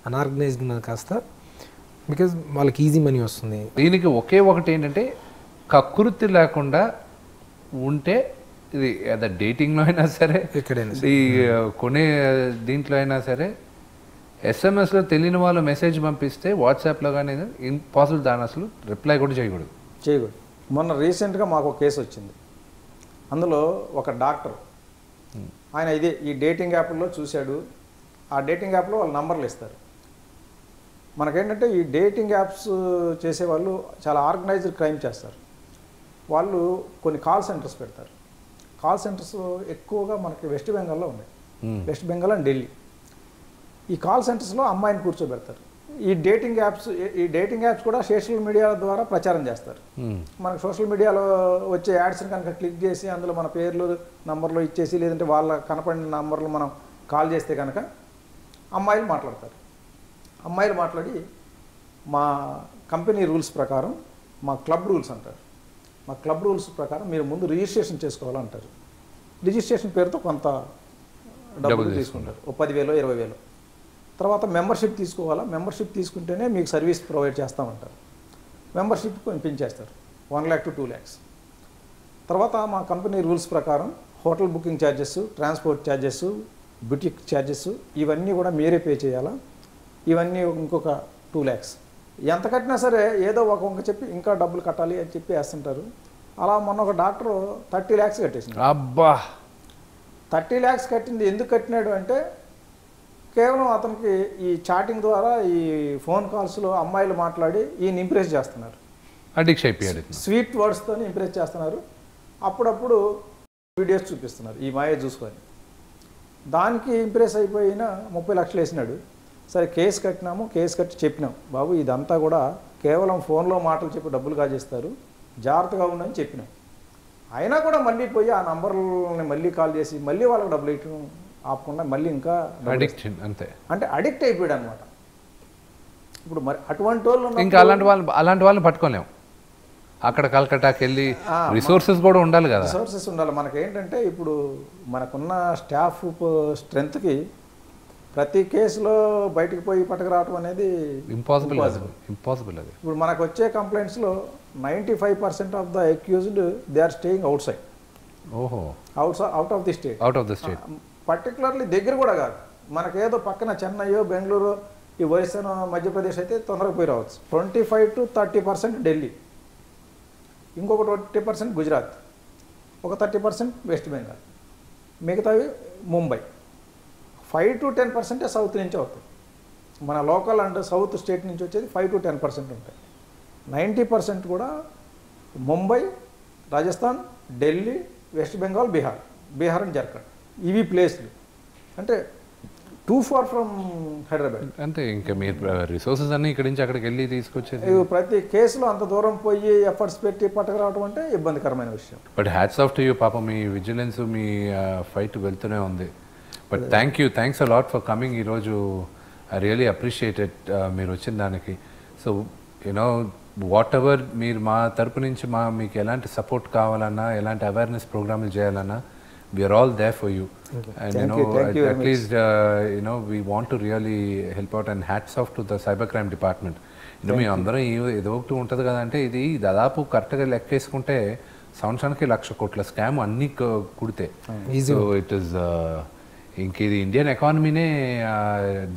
అన్ఆర్గనైజ్డ్ ఉన్నది కాస్త, బికాజ్ వాళ్ళకి ఈజీ మనీ వస్తుంది. దీనికి ఒకే ఒకటి ఏంటంటే, కకృతి లేకుండా ఉంటే, ఇది అదే డేటింగ్లో అయినా సరే, ఎక్కడైనా ఈ కొనే దీంట్లో అయినా సరే, SMSలో తెలియని వాళ్ళు మెసేజ్ పంపిస్తే వాట్సాప్లో కానీ ఇంపాసిబుల్, దాని అసలు రిప్లై కూడా చేయకూడదు. మొన్న రీసెంట్గా మాకు ఒక కేసు వచ్చింది. అందులో ఒక డాక్టర్, ఆయన ఈ డేటింగ్ యాప్లో చూశాడు. ఆ డేటింగ్ యాప్లో వాళ్ళ నంబర్లు ఇస్తారు. మనకేంటంటే, ఈ డేటింగ్ యాప్స్ చేసేవాళ్ళు చాలా ఆర్గనైజ్డ్ క్రైమ్ చేస్తారు. వాళ్ళు కొన్ని కాల్ సెంటర్స్ పెడతారు. కాల్ సెంటర్స్ ఎక్కువగా మనకి వెస్ట్ బెంగాల్లో ఉన్నాయి, వెస్ట్ బెంగాల్ అండ్ ఢిల్లీ. ఈ కాల్ సెంటర్స్లో అమ్మాయిని కూర్చోబెడతారు. ఈ డేటింగ్ యాప్స్ కూడా సోషల్ మీడియా ద్వారా ప్రచారం చేస్తారు. మనకు సోషల్ మీడియాలో వచ్చే యాడ్స్ని కనుక క్లిక్ చేసి అందులో మన పేర్లు నంబర్లు ఇచ్చేసి లేదంటే వాళ్ళ కనపడిన నంబర్లు మనం కాల్ చేస్తే కనుక అమ్మాయిలు మాట్లాడతారు. అమ్మాయిలు మాట్లాడి మా కంపెనీ రూల్స్ ప్రకారం, మా క్లబ్ రూల్స్ అంటారు, మా క్లబ్ రూల్స్ ప్రకారం మీరు ముందు రిజిస్ట్రేషన్ చేసుకోవాలంటారు. రిజిస్ట్రేషన్ పేరుతో కొంత డబ్బులు తీసుకుంటారు, ఓ 10,000 20,000. తర్వాత మెంబర్షిప్ తీసుకోవాలా, మెంబర్షిప్ తీసుకుంటేనే మీకు సర్వీస్ ప్రొవైడ్ చేస్తామంటారు. మెంబర్షిప్ పెంచేస్తారు 1 lakh to 2 lakhs. తర్వాత మా కంపెనీ రూల్స్ ప్రకారం hotel booking charges, transport charges, boutique charges ఇవన్నీ కూడా మీరే పే చేయాలా. ఇవన్నీ ఇంకొక 2 lakhs. ఎంత కట్టినా సరే ఏదో ఒక వంక చెప్పి ఇంకా డబ్బులు కట్టాలి అని చెప్పి వేస్తుంటారు. అలా మొన్న ఒక డాక్టర్ 30 lakhs కట్టేసింది. అబ్బా, 30 lakhs కట్టింది ఎందుకు కట్టినాడు అంటే కేవలం అతనికి ఈ చాటింగ్ ద్వారా ఈ ఫోన్ కాల్స్లో అమ్మాయిలు మాట్లాడి ఈయన ఇంప్రెస్ చేస్తున్నారు, అడిక్ట్ అయిపోయాడు, స్వీట్ వర్డ్స్తో ఇంప్రెస్ చేస్తున్నారు. అప్పుడప్పుడు వీడియోస్ చూపిస్తున్నారు ఈ మాయ చూసుకొని. దానికి ఇంప్రెస్ అయిపోయిన 30 lakhs వేసినాడు. సరే కేసు కట్టినాము, కేసు కట్టి చెప్పినాం, బాబు ఇదంతా కూడా కేవలం ఫోన్లో మాటలు చెప్పి డబ్బులు కాజేస్తారు, జాగ్రత్తగా ఉండని చెప్పినాం. అయినా కూడా మళ్ళీ పోయి ఆ నంబర్లని మళ్ళీ కాల్ చేసి మళ్ళీ వాళ్ళకి డబ్బులు ఇవ్వడం ఆపకుండా మళ్ళీ ఇంకా అడిక్షన్ అంతే, అంటే అడిక్ట్ అయిపోయాడు అనమాట. ఇప్పుడు మరి అటువంటి వాళ్ళు ఇంకా అలాంటి వాళ్ళని పట్టుకోలేము. అక్కడ కలకట్టాకి వెళ్ళి రిసోర్సెస్ కూడా ఉండాలి కదా. రిసోర్సెస్ ఉండాలి. మనకేంటంటే ఇప్పుడు మనకున్న స్టాఫ్ స్ట్రెంత్కి ప్రతి కేసులో బయటకు పోయి పట్టుకురావడం అనేది ఇంపాసిబుల్ అది. ఇప్పుడు మనకు వచ్చే కంప్లైంట్స్లో 95% of the accused they are staying outside. ఓహో, out of the state. Particularly దగ్గర కూడా కాదు, మనకేదో పక్కన చెన్నైయో బెంగళూరు ఈ ఒరిస్సా మధ్యప్రదేశ్ అయితే తొందరగా పోయి రావచ్చు. 25 to 30% ఢిల్లీ, ఇంకొక 20% గుజరాత్, ఒక 30% వెస్ట్ బెంగాల్, మిగతావి ముంబై. 5 to 10% సౌత్ నుంచి అవుతాయి. మన లోకల్ అండ్ సౌత్ స్టేట్ నుంచి వచ్చేది 5 to 10% ఉంటాయి. 90% కూడా ముంబై, రాజస్థాన్, ఢిల్లీ, వెస్ట్ బెంగాల్, బీహార్ అండ్ జార్ఖండ్ ఇవి ప్లేస్లు. అంటే టూ ఫార్ ఫ్రమ్ హైదరాబాద్ అంతే. ఇంకా మీరు రిసోర్సెస్ అన్నీ ఇక్కడి నుంచి అక్కడికి వెళ్ళి తీసుకొచ్చేది. ప్రతి కేసులో అంత దూరం పోయి ఎఫర్ట్స్ పెట్టి పట్టుకురావడం అంటే ఇబ్బందికరమైన విషయం. But hats off to you, పాపం మీ విజిలెన్స్, మీ ఫైట్ వెళ్తూనే ఉంది. But thanks a lot for coming ఈరోజు. ఐ రియలీ అప్రిషియేటెడ్ మీరు వచ్చిన దానికి. సో యూనో వాట్ ఎవర్ మీరు మా తరపు నుంచి మీకు ఎలాంటి సపోర్ట్ కావాలన్నా, ఎలాంటి అవేర్నెస్ ప్రోగ్రాములు చేయాలన్నా, we are all there for you. And at least we want to really help out, and hats off to the cyber crime department. మీ అందరం ఏదో ఒకటి ఉంటుంది కదా. అంటే ఇది దాదాపు కరెక్ట్గా లెక్కేసుకుంటే సంవత్సరానికి 1,00,000 కోట్ల స్కామ్ అన్నీ కుడితే. సో ఇట్ ఈస్ ఇంక ఇది ఇండియన్ ఎకానమీనే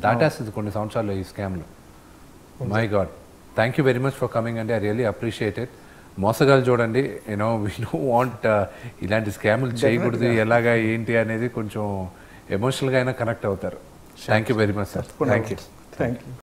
దాటేస్తుంది కొన్ని సంవత్సరాలు ఈ స్కామ్లు. My god, thank you very much for coming అండి. I really appreciate it. మోసగాలు చూడండి, యూనో వీ డోంట్ వాంట్ ఇలాంటి స్కాములు చేయకూడదు, ఎలాగా ఏంటి అనేది కొంచెం ఎమోషనల్గా అయినా కనెక్ట్ అవుతారు. Thank you very much sir. Thank you.